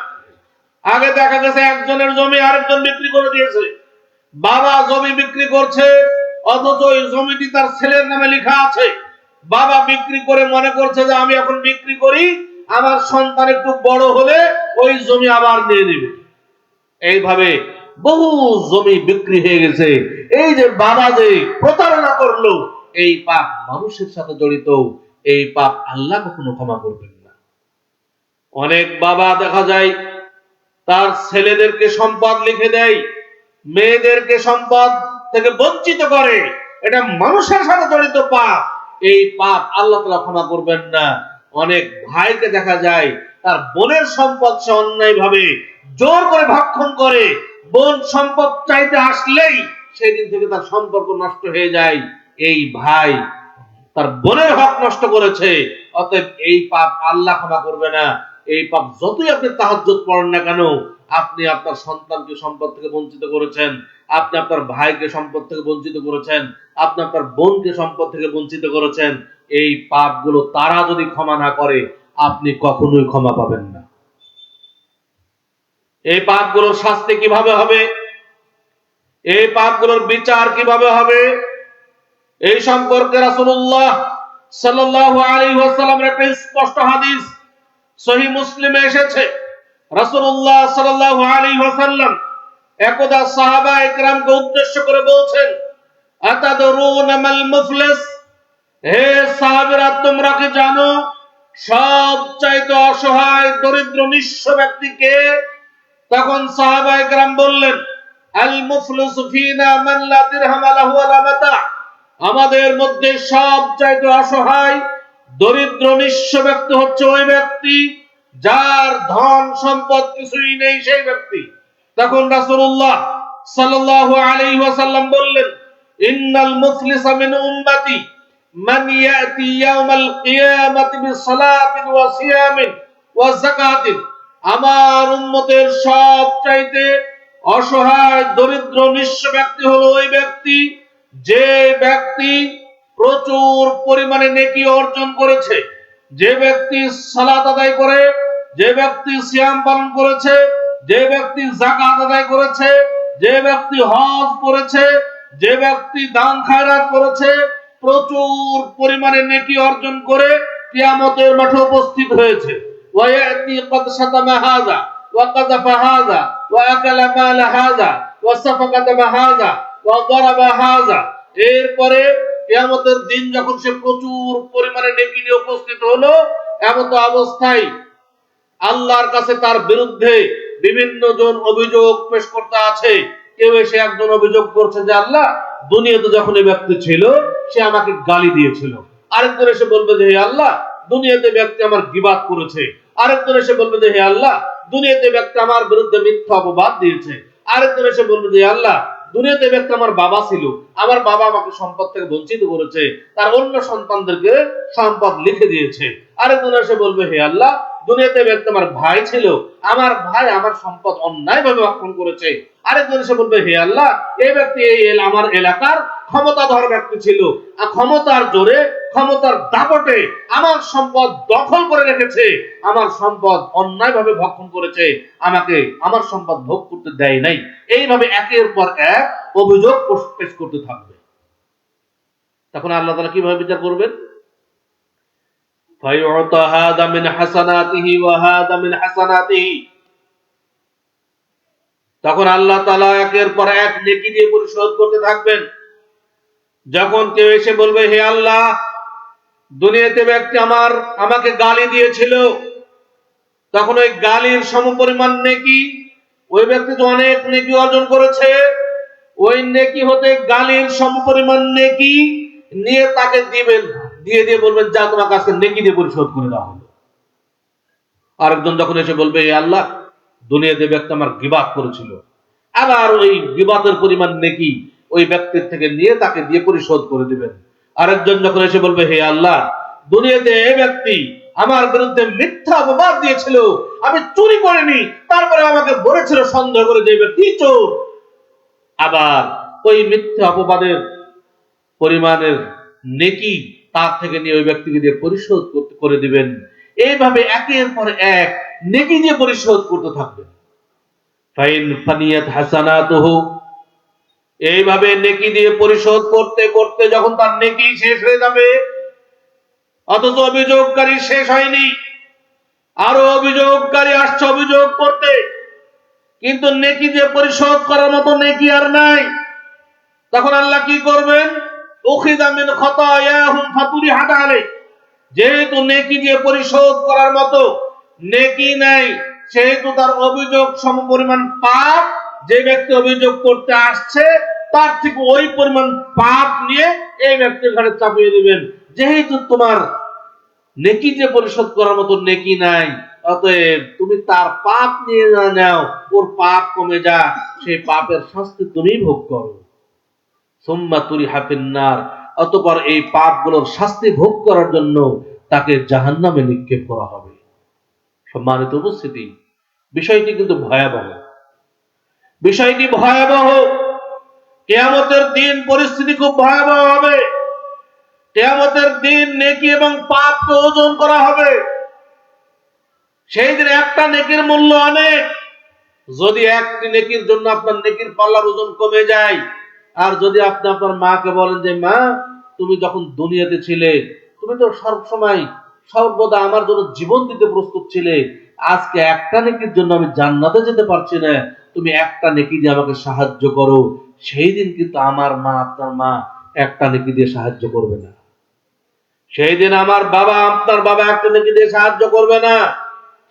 আগে দেখা গেছে একজনের জমি আরেকজন বিক্রি করে দিয়েছে, বাবা জমি বিক্রি করছে, অথচ ওই জমিটি তার ছেলের নামে লেখা আছে। বাবা বিক্রি করে মনে করছে যে আমি এখন বিক্রি করি, আমার সন্তান একটু বড় হলে ওই জমি আবার নিয়ে নেবে। এইভাবে বহু জমি বিক্রি হয়ে গেছে। এই যে বাবা যে প্রতারণা করলো, এই পাপ মানুষের সাথে জড়িত, এই পাপ আল্লাহ কখনো ক্ষমা করবেন না। অনেক বাবা দেখা যায় তার ছেলেদেরকে সম্পদ লিখে দেয়, মেয়েদেরকে সম্পদ থেকে বঞ্চিত করে, এটা মানুষের সাথে জড়িত পাপ। এই পাপ আল্লাহ তাআলা ক্ষমা করবেন না। অনেক ভাইকে দেখা যায় তার বোনের সম্পদ সে অন্যায় ভাবে জোর করে ভক্ষণ করে, বোন সম্পদ চাইতে আসলেই সেই দিন থেকে তার সম্পর্ক নষ্ট হয়ে যায়। এই ভাই তার বোনের হক নষ্ট করেছে, অতএব এই পাপ আল্লাহ ক্ষমা করবে না। এই পাপ যতই আপনি তাহাজ্জুদ পড়েন না কেন, আপনি আপনার সন্তানকে সম্পদ থেকে বঞ্চিত করেছেন, আপনি আপনার ভাইকে সম্পদ থেকে বঞ্চিত করেছেন, আপনি আপনার বোনকে সম্পদ থেকে বঞ্চিত করেছেন। এই পাপগুলো তারা যদি ক্ষমা না করে, আপনি কখনোই ক্ষমা পাবেন না। এই পাপগুলোর শাস্তি কিভাবে হবে, এই পাপগুলোর বিচার কিভাবে হবে, এই সম্পর্কে রাসূলুল্লাহ সাল্লাল্লাহু আলাইহি ওয়াসাল্লামের একটা স্পষ্ট হাদিস সহিহ মুসলিমে এসেছে। রাসূলুল্লাহ সাল্লাল্লাহু আলাইহি ওয়াসাল্লাম একদা সাহাবায়ে কেরামকে উদ্দেশ্য করে বলছেন, আতাদরুনা মাল মুফলিস, হে সাহাবীরা তোমরা কি জানো সবচাইতে অসহায় দরিদ্র নিঃস্ব ব্যক্তি কে? তখন সাহাবায়ে কেরাম বললেন, আল মুফলিসু ফিনা মান লা দিরহাম লাহু ওয়ালা মাতা, আমাদের মধ্যে সবচাইতে অসহায় দরিদ্র নিঃস্ব ব্যক্তি হচ্ছে ওই ব্যক্তি যার ধন সম্পদ কিছুই নেই, সেই ব্যক্তি। তখন রাসূলুল্লাহ সাল্লাল্লাহু আলাইহি ওয়াসাল্লাম বললেন, ইন্নাল মুফলিসা মিন উম্মতি মান ইয়াতি ইয়াউমাল কিয়ামাতি বিসসালাতিন ওয়া সিয়ামিন ওয়া যাকাতিন, আমার উম্মতের সবচাইতে অসহায় দরিদ্র নিঃস্ব ব্যক্তি হলো ওই ব্যক্তি যে ব্যক্তি প্রচুর পরিমাণে নেকি অর্জন করেছে, যে ব্যক্তি সালাত আদায় করে, যে ব্যক্তি সিয়াম পালন করেছে, যে ব্যক্তি যাকাত আদায় করেছে, যে ব্যক্তি হজ করেছে, যে ব্যক্তি দান খায়রাত করেছে, প্রচুর পরিমাণে নেকি অর্জন করে কিয়ামতের মাঠে উপস্থিত হয়েছে। ওয়ায়াতি ক্বাদ শাতামা হাযা ওয়া কাযাফা হাযা ওয়া আকালা মাল হাযা ওয়া সাফাকা দামা হাযা ওয়া দারাবা হাযা। এরপরে কিয়ামতের দিন যখন সে প্রচুর পরিমাণে নেকি নিয়ে উপস্থিত হলো, এমত অবস্থায় আল্লাহর কাছে তার বিরুদ্ধে বিভিন্ন জন অভিযোগ পেশ করতে আছে। কেউ এসে একজন অভিযোগ করছে যে আল্লাহ, দুনিয়াতে যখন এই ব্যক্তি ছিল সে আমাকে গালি দিয়েছিল। আরেকজন এসে বলবে যে হে আল্লাহ, দুনিয়াতে ব্যক্তি আমার গীবাত করেছে। আরেকজন এসে বলবে যে হে আল্লাহ, দুনিয়াতে ব্যক্তি আমার বিরুদ্ধে মিথ্যা অপবাদ দিয়েছে। আরেকজন এসে বলবে যে আল্লাহ, দুনিয়াতে ব্যক্তি আমার বাবা ছিল, আমার বাবা আমাকে সম্পদ থেকে বঞ্চিত করেছে, তার অন্য সন্তানদেরকে সম্পদ লিখে দিয়েছে। আরেকজন এসে বলবে হে আল্লাহ, দুনিয়াতে ব্যক্তি আমার ভাই ছিল, আমার ভাই আমার সম্পদ অন্যায়ভাবে ভক্ষণ করেছে। আরেকজন এসে বলবে হে আল্লাহ, এই ব্যক্তি এই আমার এলাকার ক্ষমতাধর ব্যক্তি ছিল, আর ক্ষমতার জোরে, ক্ষমতার দাপটে আমার সম্পদ দখল করে রেখেছে, আমার সম্পদ অন্যায়ভাবে ভক্ষণ করেছে, আমাকে আমার সম্পদ ভোগ করতে দেয় নাই। এইভাবে একের পর এক অভিযোগ পেশ করতে থাকবে। তখন আল্লাহ তাআলা কিভাবে বিচার করবেন? ফায়ুতা হাদা মিন হাসানাতিহি ওয়া হাদা মিন হাসানাতিহি। তখন আল্লাহ তাআলা একের পর এক নেকি দিয়ে পরিশোধ করতে থাকবেন। যখন কেউ এসে বলবে, হে আল্লাহ, দুনিয়াতে ব্যক্তি আমাকে গালি দিয়েছিল, তখন ওই গালির সমপরিমাণ নেকি, ওই ব্যক্তি তো অনেক নেকি অর্জন করেছে, ওই নেকি হতে গালির সমপরিমাণ নেকি নিয়ে তাকে দিবেন, দিয়ে বলবেন, যা তোমার কাছে নেকি দিয়ে পরিশোধ করে দেওয়া হলো। আরেকজন যখন এসে বলবে, হে আল্লাহ, দুনিয়াতে ব্যক্তি আমার গীবাত করেছিল, আবার ওই গীবাতের পরিমাণ নেকি ওই ব্যক্তির থেকে নিয়ে তাকে দিয়ে পরিশোধ করে দিবেন। আরেকজন যখন এসে বলবে, হে আল্লাহ, দুনিয়াতে এই ব্যক্তি আমার বিরুদ্ধে মিথ্যা অপবাদ দিয়েছিল, আমি চুরি করিনি, তারপরে আমাকে বলেছিল সন্দেহ করে যে ব্যক্তি চোর, আবার ওই মিথ্যা অপবাদের পরিমাণের নেকি তার থেকে নিয়ে ওই ব্যক্তিকে দিয়ে পরিশোধ করে দিবেন। এইভাবে একের পর এক নেকি দিয়ে পরিশোধ করতে থাকবেন। ফাইন ফানিয়াত হাসানাতুহু। এইভাবে নেকি দিয়ে পরিশোধ করতে করতে যখন তার নেকি শেষ হয়ে যাবে, অথচ অভিযোগকারী শেষ হয়নি, আরো অভিযোগকারী আসছে অভিযোগ করতে, কিন্তু নেকি দিয়ে পরিশোধ করার মতো নেকি আর নাই। তখন আল্লাহ কি করবেন? উখিযা মিন খাতায়াহুম ফাতুরিহাত আলাইহি। যেহেতু নেকি দিয়ে পরিশোধ করার মতো নেকি নাই, সেহেতু তার অভিযোগ সমপরিমাণ পাপ যে ব্যক্তি অভিযোগ করতে আসছে তার থেকে ওই পরিমাণ পাপ নিয়ে এই ব্যক্তির ঘাড়ে চাপিয়ে দিবেন। যেহেতু তোমার নেকি দিয়ে পরিশোধ করার মতো নেকি নাই, অতএব তুমি তার পাপ নিয়ে না নাও, ওর পাপ কমে যা, সেই পাপের শাস্তি তুমি ভোগ করো। সুম্মা তুরিহা ফিন্নার। অতঃপর এই পাপগুলোর শাস্তি ভোগ করার জন্য তাকে জাহান্নামে নিক্ষেপ করা হবে। সম্মানিত উপস্থিতি, বিষয়টি কিন্তু ভয়াবহ। বিষয়টি ভয়াবহ। কিয়ামতের দিন পরিস্থিতি খুব ভয়াবহ হবে। কিয়ামতের দিন নেকি এবং পাপকে ওজন করা হবে। সেই দিন একটা নেকির মূল্য অনেক। যদি একটি নেকির জন্য আপনার নেকির পাল্লার ওজন কমে যায়, আর যদি আপনি আপনার মাকে বলেন যে মা, তুমি যখন দুনিয়াতে ছিলে তুমি তো সবসময় সর্বদা আমার জন্য জীবন দিতে প্রস্তুত ছিলে, আজকে একটা নেকির জন্য আমি জান্নাতে যেতে পারছি না, তুমি একটা নেকি দিয়ে আমাকে সাহায্য করো। সেই দিন কিন্তু আমার মা, আপনার মা একটা নেকি দিয়ে সাহায্য করবে না। সেই দিন আমার বাবা, আপনার বাবা একটা নেকি দিয়ে সাহায্য করবে না।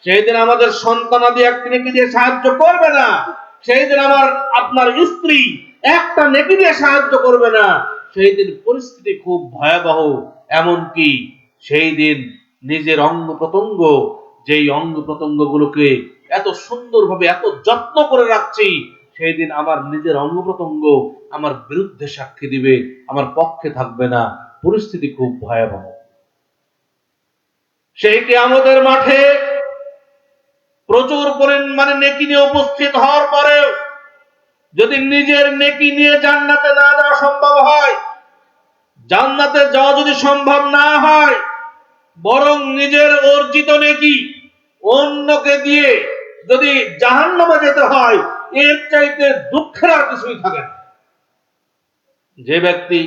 সেই দিন আমাদের সন্তানাদি একটা নেকি দিয়ে সাহায্য করবে না। সেই দিন আপনার স্ত্রী একটা নেকি দিয়ে সাহায্য করবে না। সেই দিন পরিস্থিতি খুব ভয়াবহ। এমনকি সেই দিন নিজের অঙ্গ প্রত্যঙ্গ, যেই অঙ্গ প্রত্যঙ্গ গুলোকে এত সুন্দরভাবে এত যত্ন করে রাখছি, সেই দিন আমার নিজের অঙ্গ প্রত্যঙ্গ আমার বিরুদ্ধে সাক্ষী দিবে, আমার পক্ষে থাকবে না। পরিস্থিতি খুব ভয়াবহ। সেই কিয়ামতের মাঠে প্রচুর পরিমাণে নেকি নিয়ে উপস্থিত হওয়ার পরেও যদি নিজের নেকি নিয়ে জান্নাতে না যাওয়া সম্ভব হয়, জান্নাতে যাওয়া যদি সম্ভব না হয়, বরং নিজের অর্জিত নেকি অন্যকে দিয়ে যদি জাহান্নামে যেতে হয়, এর চাইতে দুঃখের আর কিছুই থাকে না। যে ব্যক্তি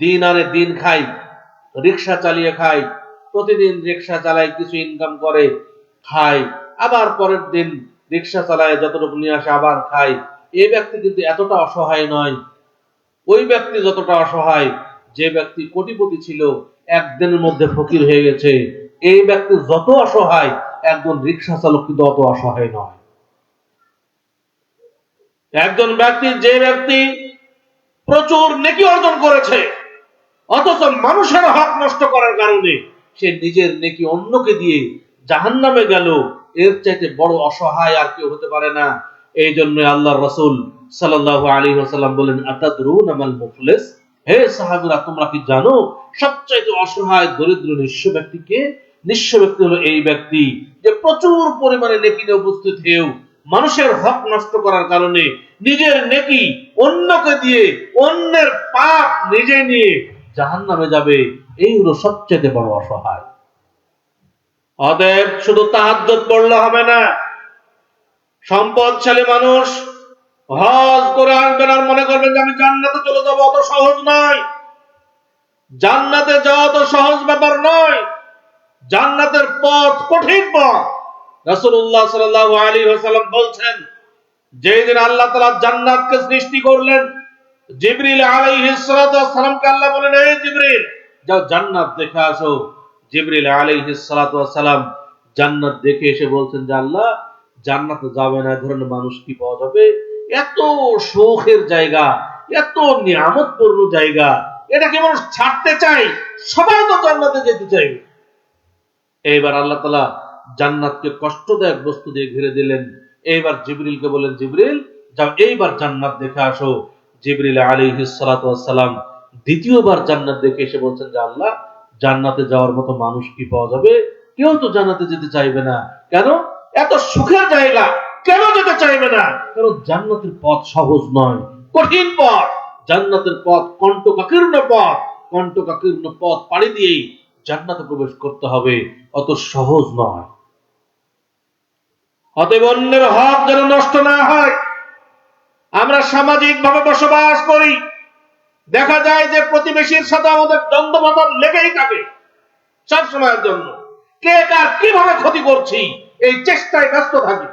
দিন আনে দিন খায়, রিক্সা চালিয়ে খায়, প্রতিদিন রিক্সা চালায়, কিছু ইনকাম করে খায়, আবার পরের দিন রিক্সা চালায়, যতটুকু নিয়ে আসে আবার খায়, এই ব্যক্তি কিন্তু এতটা অসহায় নয়। ওই ব্যক্তি যতটা অসহায়, যে ব্যক্তি কোটিপতি ছিল একদিনের মধ্যে ফকির হয়ে গেছে, এই ব্যক্তি যত অসহায়, একজন রিক্সা চালক কিন্তু অত অসহায় নয়। একজন ব্যক্তি, যে ব্যক্তি প্রচুর নেকি অর্জন করেছে, অথচ মানুষের হক নষ্ট করার কারণে সে নিজের নেকি অন্যকে দিয়ে জাহান্নামে গেল, এর চাইতে বড় অসহায় আর কেউ হতে পারে না। এই জন্য আল্লাহর রাসূল সাল্লাল্লাহু আলাইহি ওয়াসাল্লাম বলেন, আতাদরুনা মাল মুফলিস? হে সাহাবীরা, তোমরা কি জানো সবচাইতে অসহায় দরিদ্র নিঃস্ব ব্যক্তি কে? নিঃস্ব ব্যক্তি হলো এই ব্যক্তি যে প্রচুর পরিমাণে নেকি নিয়ে উপস্থিত হয়েও মানুষের হক নষ্ট করার কারণে নিজের নেকি অন্যকে দিয়ে, অন্যের পাপ নিজে নিয়ে জাহান্নামে যাবে, এই হলো সবচেয়ে বড় অসহায়। অতএব শুধু তাহাজ্জুদ পড়লে হবে না। সম্পদশালী মানুষ হজ করে আসবেন আর মনে করবেন যে আমি জান্নাতে চলে যাবো, অত সহজ নয়। জান্নাতে যাওয়া তো সহজ ব্যাপার নয়। জান্নাতের পথ কঠিন পথ। রাসূলুল্লাহ সাল্লাল্লাহু আলাইহি ওয়াসাল্লাম বলছেন, যেদিন আল্লাহ তাআলা জান্নাতকে সৃষ্টি করলেন, জিবরিল আলাইহিস সালাতু ওয়াস সালামকে আল্লাহ বলেন, এই জিবরিল, যাও জান্নাত দেখে আসো। জিবরিল আলাইহিস সালাতু ওয়াস সালাম জান্নাত দেখে এসে বলছেন যে আল্লাহ, জান্নাতে যাবে না ধরনের মানুষ কি পাওয়া যাবে? এত শৌখের জায়গা, এত নিয়ামতপূর্ণ জায়গা, এটা কি মানুষ ছাড়তে চায়? সবাই তো জান্নাতে যেতে চাইবে। এইবার আল্লাহ তাআলা জান্নাতকে কষ্টদায়ক বস্তু দিয়ে ঘিরে দিলেন। এইবার জিবরিলকে বলেন, জিবরিল যাও এইবার জান্নাত দেখে আসো। জিবরিল আলাইহিস সালাতু ওয়াস সালাম দ্বিতীয়বার জান্নাত দেখে এসে বলছেন যে আল্লাহ, জান্নাতে যাওয়ার মতো মানুষ কি পাওয়া যাবে? কেউ তো জান্নাতে যেতে চাইবে না। কেন? এত সুখের জায়গা, কেন যেতে চাইবে না? কারণ জান্নাতের পথ সহজ নয়, কঠিন পথ। জান্নাতের পথ কণ্টকাকীর্ণ পথ। কণ্টকাকীর্ণ পথ পাড়ি দিয়েই জান্নাতে প্রবেশ করতে হবে, অত সহজ নয়। অতএব অন্যের হক যেন নষ্ট না হয়। আমরা সামাজিক ভাবে বসবাস করি, দেখা যায় যে প্রতিবেশীর সাথে আমাদের দ্বন্দ্ব মতন লেগেই থাকে সব সময়ের জন্য। কে কার কিভাবে ক্ষতি করছি এই চেষ্টায় ব্যস্ত থাকি।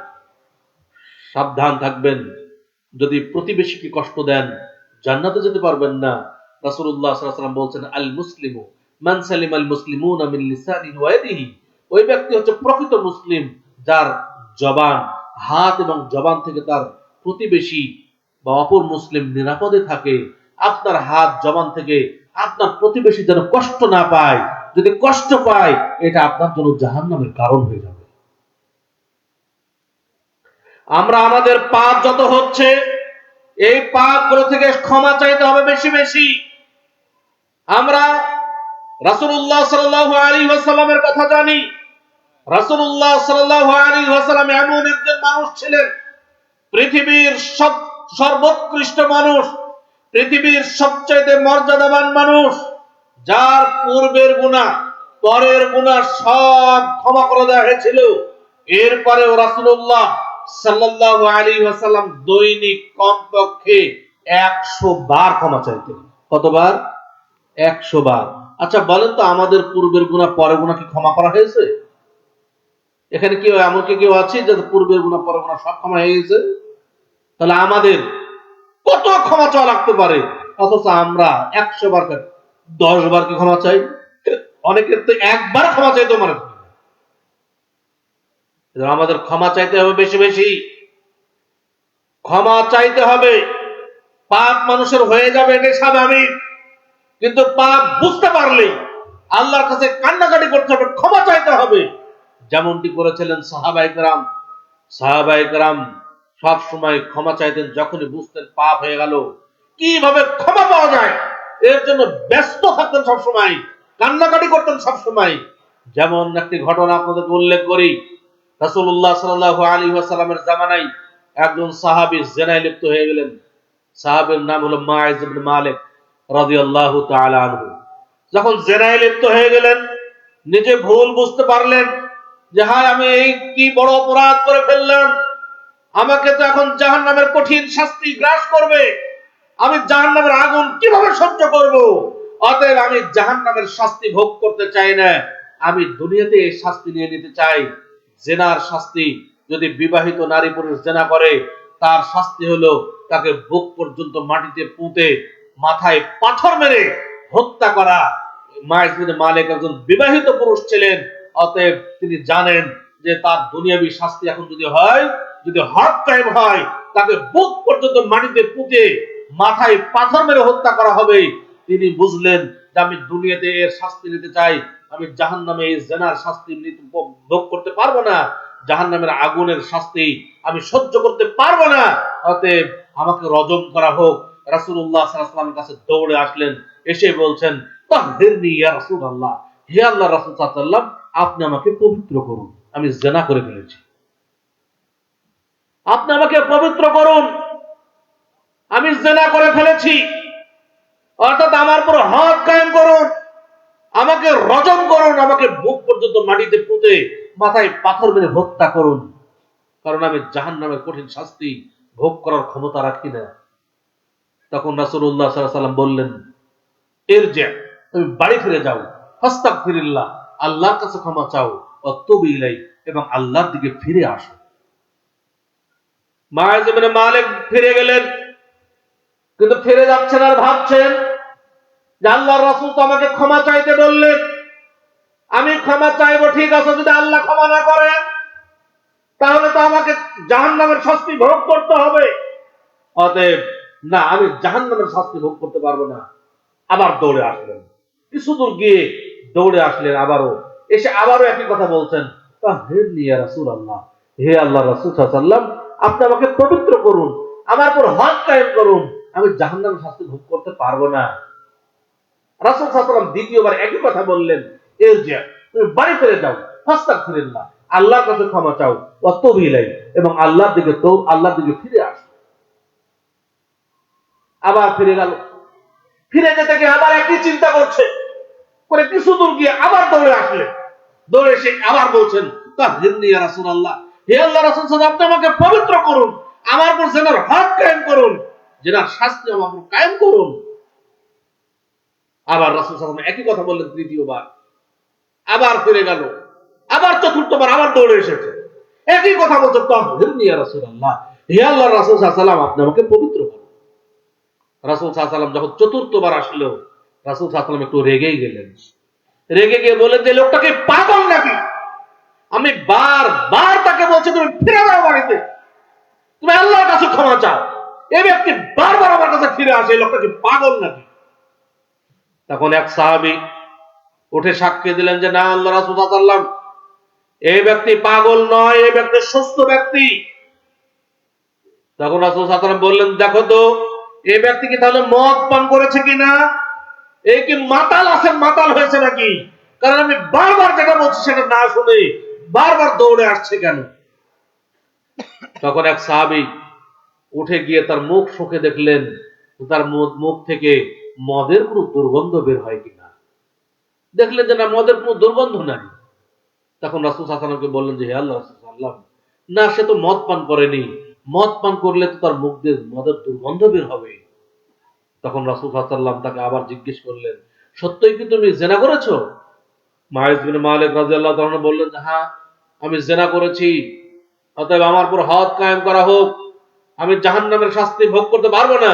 সাবধান থাকবেন, যদি প্রতিবেশীকে কষ্ট দেন জান্নাতে যেতে পারবেন না। রাসূলুল্লাহ সাল্লাল্লাহু আলাইহি ওয়াসাল্লাম বলছেন, আল মুসলিমু মান সালিমাল মুসলিমুনা মিন লিসানিহি ওয়া ইয়াদিহি। ওই ব্যক্তি হচ্ছে প্রকৃত মুসলিম, যার জবান, হাত এবং জবান থেকে তার প্রতিবেশী বা অপর মুসলিম নিরাপদে থাকে। আপনার হাত জবান থেকে আপনার প্রতিবেশী যেন কষ্ট না পায়। যদি কষ্ট পায়, এটা আপনার জন্য জাহান্নামের কারণ হয়ে যাবে। আমরা আমাদের পাপ যত হচ্ছে, এই পাপগুলো থেকে ক্ষমা চাইতে হবে বেশি বেশি। আমরা রাসূলুল্লাহ সাল্লাল্লাহু আলাইহি ওয়াসাল্লামের কথা জানি। রাসূলুল্লাহ সাল্লাল্লাহু আলাইহি ওয়াসাল্লাম এমন একজন মানুষ ছিলেন, পৃথিবীর সর্বোৎকৃষ্ট মানুষ, পৃথিবীর সবচেয়ে মর্যাদাবান মানুষ, যার পূর্বের গুনাহ পরের গুনাহ সব ক্ষমা করে দেওয়া হয়েছিল। এরপরেও রাসূলুল্লাহ সাল্লাল্লাহু আলাইহি ওয়াসাল্লাম দৈনিক কমপক্ষে 100 বার ক্ষমা চাইতেন। কতবার? 100 বার। আচ্ছা বলেন তো, আমাদের পূর্বের গুনাহ পরের গুনাহ কি ক্ষমা করা হয়েছে? এখানে কি এমন কেউ আছে যে পূর্বের গুনাহ পরের গুনাহ সব ক্ষমা হয়ে গেছে? তাহলে আমাদের কত ক্ষমা চাওয়া লাগতে পারে, অথচ আমরা 100 বার 10 বার কি ক্ষমা চাই? অনেকের তো একবার ক্ষমা চাইতে মনে হয়। আমাদের ক্ষমা চাইতে হবে বেশি বেশি, ক্ষমা চাইতে হবে। পাপ মানুষের হয়ে যাবে, এটা স্বাভাবিক, কিন্তু পাপ বুঝতে পারলেই আল্লাহর কাছে কান্নাকাটি করতে হবে, ক্ষমা চাইতে হবে। যেমনটি করেছিলেন সাহাবায়ে কেরাম। সাহাবায়ে কেরাম সব সময় ক্ষমা চাইতেন যখনই বুঝতেন পাপ হয়ে গেল। কিভাবে ক্ষমা পাওয়া যায় এর জন্য ব্যস্ত থাকতেন সব সময়, কান্নাকাটি করতেন সব সময়। যেমন একটি ঘটনা আপনাদের উল্লেখ করি। রাসূলুল্লাহ সাল্লাল্লাহু আলাইহি ওয়াসাল্লামের জামানায় একজন সাহাবী জিনায় লিপ্ত হয়ে গেলেন। সাহাবীর নাম হলো মাইজ ইবনে মালিক রাদিয়াল্লাহু তাআলা আনহু। যখন জিনায় লিপ্ত হয়ে গেলেন, নিজে ভুল বুঝতে পারলেন যে হায়, আমি এই কি বড় অপরাধ করে ফেললাম, আমাকে তো এখন জাহান্নামের কঠিন শাস্তি গ্রাস করবে, আমি জাহান্নামের আগুন কিভাবে সহ্য করব? অতএব আমি জাহান্নামের শাস্তি ভোগ করতে চাই না, আমি দুনিয়াতে এই শাস্তি নিয়ে নিতে চাই। জেনার শাস্তি, যদি বিবাহিত নারী পুরুষ জেনা করে, তার শাস্তি হলো তাকে বুক পর্যন্ত মাটিতে পুঁতে মাথায় পাথর মেরে হত্যা করা। মাইজ বিন মালিক একজন বিবাহিত পুরুষ ছিলেন, অতএব তিনি জানেন যে তার দুনিয়াবী শাস্তি এখন যদি হয়, যদি হক কায়েম হয়, তাকে বুক পর্যন্ত মাটিতে পুঁতে মাথায় পাথর মেরে হত্যা করা হবে। তিনি বুঝলেন যে আমি দুনিয়াতে এর শাস্তি নিতে চাই, আমি জাহান্নামে এই জিনার শাস্তি ভোগ করতে পারবো না, জাহান্নামের আগুনের শাস্তি আমি সহ্য করতে পারবো না, অতএব আমাকে রজম করা হোক। রাসূলুল্লাহ সাল্লাল্লাহু আলাইহি ওয়াসাল্লামের কাছে দৌড়ে আসলেন, এসে বলছেন, তাহহিরনি ইয়া রাসূলুল্লাহ, হে আল্লাহর রাসূল সাল্লাল্লাহু আলাইহি ওয়াসাল্লাম, আপনি আমাকে পবিত্র করুন, আমি জিনা করে ফেলেছি, আপনি আমাকে পবিত্র করুন। আমি জিনা করে ফেলেছি, অর্থাৎ আমার পুরো হক কায়েম করুন, আমাকে রজম করুন, আমাকে বুক পর্যন্ত মাটিতে পুঁতে মাথায় পাথর মেরে হত্যা করুন, কারণ আমি জাহান্নামের কঠিন শাস্তি ভোগ করার ক্ষমতা রাখি না। তখন রাসূলুল্লাহ সাল্লাল্লাহু আলাইহি ওয়াসাল্লাম বললেন, ইরজি, তুমি বাড়ি ফিরে যাও, ফাস্তাগফিরিল্লাহ, আল্লাহর কাছে ক্ষমা চাও, ওয়াতুবু ইলাইহি, এবং আল্লাহর দিকে ফিরে আসো। মাইজ ইবনে মালিক ফিরে গেলেন, কিন্তু ফিরে যাচ্ছেন আর ভাবছেন যে আল্লাহর রাসূল তো আমাকে ক্ষমা চাইতে বললেন, আমি ক্ষমা চাইবো ঠিক আছে, যদি আল্লাহ ক্ষমা না করেন তাহলে তো আমাকে জাহান্নামের শাস্তি ভোগ করতে হবে। অতএব না, আমি জাহান্নামের শাস্তি ভোগ করতে পারবো না। আবার দৌড়ে আসলেন, কিছু দূর গিয়ে দৌড়ে আসলেন, এসে আবারও একই কথা বলছেন, তাহহিরনি ইয়া রাসূলুল্লাহ, হে আল্লাহর রাসূল সাল্লাল্লাহু আলাইহি ওয়াসাল্লাম, আপনি আমাকে পবিত্র করুন, আমার উপর হক কায়েম করুন, আমি জাহান্নামের শাস্তি ভোগ করতে পারবো না। রাসূল সাল্লাল্লাহু আলাইহি ওয়াসাল্লাম দ্বিতীয়বার একই কথা বললেন, ইরজি, তুমি বাড়ি ফিরে যাও, ফাস্তাগফিরিল্লাহ, আল্লাহর কাছে ক্ষমা চাও, ওয়াতুবু ইলাইহি, এবং আল্লাহর দিকে ফিরে আসো। আবার ফিরে গেল, ফিরে যেতে গিয়ে আবার একই চিন্তা করছে, করে কিছু দূর গিয়ে আবার দৌড়ে আসলেন, দৌড়ে এসে আবার বলছেন, তাহহিরনি ইয়া রাসূলুল্লাহ, হে আল্লাহর রাসূল সাল্লাল্লাহু আলাইহি ওয়াসাল্লাম, আপনি আমাকে পবিত্র করুন, আমার উপর জিনার হক কায়েম করুন, জিনার শাস্তি আমার উপর কায়েম করুন। আবার রাসূল সাল্লাল্লাহু আলাইহি ওয়াসাল্লাম একই কথা বললেন তৃতীয়বার, আবার ফিরে গেল, আবার চতুর্থবার আবার দৌড়ে এসেছে, একই কথা বলছে, তাহহিরনি ইয়া রাসূলুল্লাহ, হে আল্লাহর রাসূল সাল্লাল্লাহু আলাইহি ওয়াসাল্লাম, আপনি আমাকে পবিত্র করুন। রাসূল সাল্লাল্লাহু আলাইহি ওয়াসাল্লাম যখন চতুর্থবার আসলো, রাসূল সাল্লাল্লাহু আলাইহি ওয়াসাল্লাম একটু রেগেই গেলেন, রেগে গিয়ে বললেন যে লোকটাকে পাগল নাকি, আমি বারবার তাকে বলছি তুমি ফিরে যাও বাড়িতে, তুমি আল্লাহর কাছে ক্ষমা চাও, এই ব্যক্তি বারবার আমার কাছে ফিরে আসে, এই লোকটা কি পাগল নাকি? তখন এক সাহাবী উঠে সাক্ষী দিলেন যে না, আল্লাহ রাসূল সাল্লাল্লাহু আলাইহি ওয়াসাল্লাম, এই ব্যক্তি পাগল নয়, এই ব্যক্তি সুস্থ ব্যক্তি। তখন রাসূল সাল্লাল্লাহু আলাইহি ওয়াসাল্লাম বললেন, দেখো তো এই ব্যক্তি কি তাহলে মদ পান করেছে কিনা, এই কি মাতাল হয়েছে নাকি, কারণ আমি বারবার যেটা বলছি সেটা না শুনে বারবার দৌড়ে আসছে কেন? তখন এক সাহাবী উঠে গিয়ে তার মুখ শুঁকে দেখলেন, তার মুখ থেকে মদের কোনো দুর্গন্ধ বের হয় কিনা, দেখলেন যে না, মদের কোনো দুর্গন্ধ নাই। তখন রাসূল সাল্লাল্লাহু আলাইহি ওয়াসাল্লামকে বললেন যে হে আল্লাহ রাসূল সাল্লাল্লাহু আলাইহি ওয়াসাল্লাম, না, সে তো মদ পান করেনি, মদ পান করলে তো তার মুখ দিয়ে মদের দুর্গন্ধ বের হবে। তখন রাসূল সাল্লাল্লাহু আলাইহি ওয়াসাল্লাম তাকে আবার জিজ্ঞেস করলেন, সত্যই কি তুমি জিনা করেছো? মাইজ বিন মালিক রাদিয়াল্লাহু তাআলা বললেন, হ্যাঁ, আমি জিনা করেছি, অতএব আমার উপর হদ কায়েম করা হোক, আমি জাহান্নামের শাস্তি ভোগ করতে পারবো না,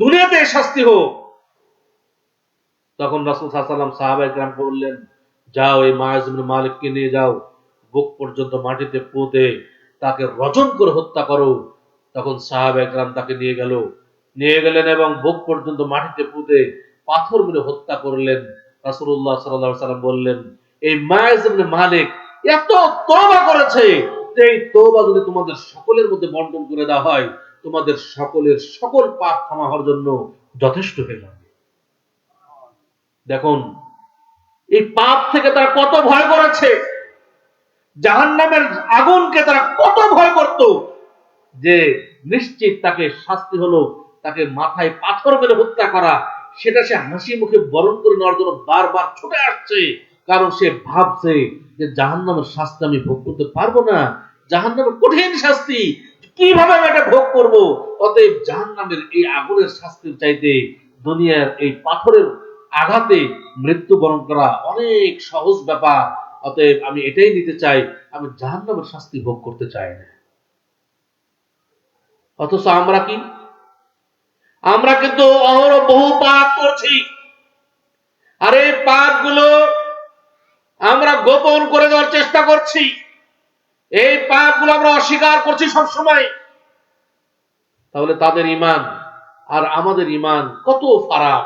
দুনিয়াতে শাস্তি হোক। তখন রাসূল সাল্লাল্লাহু আলাইহি ওয়াসাল্লাম সাহাবায়ে কেরামকে বললেন, যাও এই মাইজ বিন মালিককে নিয়ে যাও, বুক পর্যন্ত মাটিতে পুঁতে তাকে রজম করে হত্যা করো। তখন সাহাবায়ে কেরাম তাকে নিয়ে গেলেন এবং বুক পর্যন্ত মাটিতে পুঁতে পাথর মেরে হত্যা করলেন। রাসূলুল্লাহ সাল্লাল্লাহু আলাইহি ওয়াসাল্লাম বললেন, এই মাইজ ইবনে মালিক এত তওবা করেছে, এই তওবা যদি তোমাদের সকলের মধ্যে বন্টন করে দেওয়া হয়, তোমাদের সকলের সকল পাপ ক্ষমা হওয়ার জন্য যথেষ্ট হয়ে যাবে। দেখুন, এই পাপ থেকে তারা কত ভয় করেছে, জাহান্নামের আগুনকে তারা কত ভয় করত, যে নিশ্চিত তাকে শাস্তি হলো তাকে মাথায় পাথর মেরে হত্যা করা, সেটা সে হাসি মুখে বরণ করে নেওয়ার জন্য বারবার ছুটে আসছে, কারণ সে ভাবছে যে জাহান্নামের শাস্তি আমি ভোগ করতে পারবো না, জাহান্নামের কঠিন শাস্তি কিভাবে আমি এটা ভোগ করব। অতএব জাহান্নামের এই আগুনের শাস্তির চাইতে দুনিয়ার এই পাথরের আঘাতে মৃত্যুবরণ করা অনেক সহজ ব্যাপার, অতএব আমি এটাই নিতে চাই, আমি জাহান্নামের শাস্তি ভোগ করতে চাই না। অথচ আমরা কিন্তু অহরহ বহু পাপ করছি, আর এই পাপগুলো আমরা গোপন করে দেওয়ার চেষ্টা করছি, এই পাপগুলো আমরা অস্বীকার করছি সবসময়। তাহলে তাদের ঈমান আর আমাদের ঈমান কত ফারাক,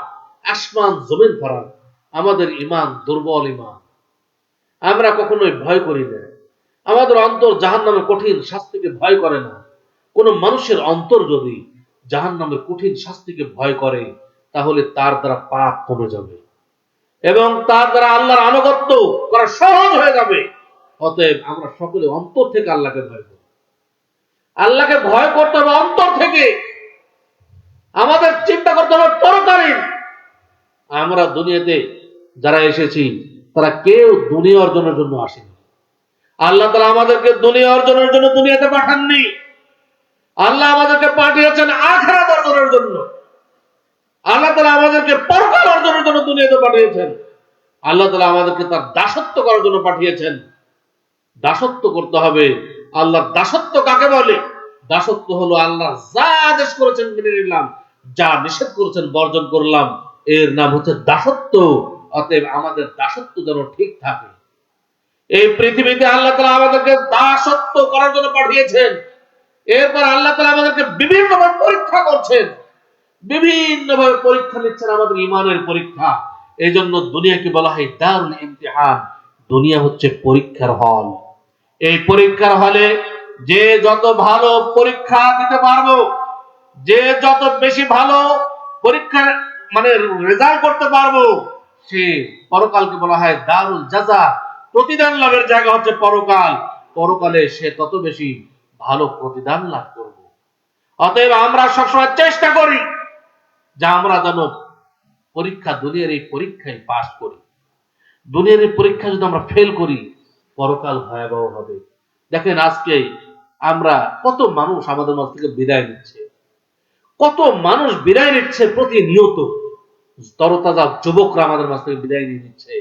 আসমান জমিন ফারাক। আমাদের ঈমান দুর্বল ঈমান, আমরা কখনোই ভয় করি না, আমাদের অন্তর জাহান্নামের কঠিন শাস্তিকে ভয় করে না। কোন মানুষের অন্তর যদি জাহান্নামের কঠিন শাস্তিকে ভয় করে, তাহলে তার দ্বারা পাপ কমে যাবে এবং তার দ্বারা আল্লাহর আনুগত্য করা সহজ হয়ে যাবে। অতএব আমরা সকলে অন্তর থেকে আল্লাহকে ভয় করি, আল্লাহকে ভয় করতে হবে অন্তর থেকে। আমাদের চিন্তা করতে হবে পরকালীন। আমরা দুনিয়াতে যারা এসেছি তারা কেউ দুনিয়া অর্জনের জন্য আসেনি। আল্লাহ তাআলা আমাদেরকে দুনিয়া অর্জনের জন্য দুনিয়াতে পাঠাননি। আল্লাহ আমাদেরকে পাঠিয়েছেন আখিরাত অর্জনের জন্য। আল্লাহ তাআলা আমাদেরকে পরকাল অর্জনের জন্য দুনিয়াতে পাঠিয়েছেন। আল্লাহ তাআলা আমাদেরকে তার দাসত্ব করার জন্য পাঠিয়েছেন। দাসত্ব করতে হবে। আল্লাহর দাসত্ব কাকে বলে? দাসত্ব হলো আল্লাহ যা আদেশ করেছেন মেনে নিলাম, যা নিষেধ করেছেন বর্জন করলাম, এর নাম হচ্ছে দাসত্ব। অতএব আমাদের দাসত্ব যেন ঠিক থাকে। এই পৃথিবীতে আল্লাহ তাআলা আমাদেরকে দাসত্ব করার জন্য পাঠিয়েছেন। এরপর আল্লাহ তাআলা আমাদেরকে বিভিন্নভাবে পরীক্ষা করছেন, বিভিন্নভাবে পরীক্ষা নিচ্ছেন, আমাদের ঈমানের পরীক্ষা। এই জন্য দুনিয়াকে বলা হয় দারুল ইমতিহান। দুনিয়া হচ্ছে পরীক্ষার হল। এই পরীক্ষার হলে যে যত ভালো পরীক্ষা দিতে পারবো, যে যত বেশি ভালো পরীক্ষার মানে রেজাল্ট করতে পারবো, সে পরকালকে বলা হয় দারুল জাযা। প্রতিদান লাভের জায়গা হচ্ছে পরকাল। পরকালে সে তত বেশি ভালো প্রতিদান লাভ করবে। অতএব আমরা সবসময় চেষ্টা করি যে আমরা যেন পরীক্ষা, দুনিয়ার এই পরীক্ষায় পাস করি। দুনিয়ার এই পরীক্ষা যদি আমরা ফেল করি, পরকাল ভয়াবহ হবে। দেখেন আজকে আমরা কত মানুষ আমাদের মাঝ থেকে বিদায় নিচ্ছে, কত মানুষ বিদায় নিচ্ছে প্রতিনিয়ত। তরতাজা যুবকরা আমাদের মাঝ থেকে বিদায় নিয়ে নিচ্ছে।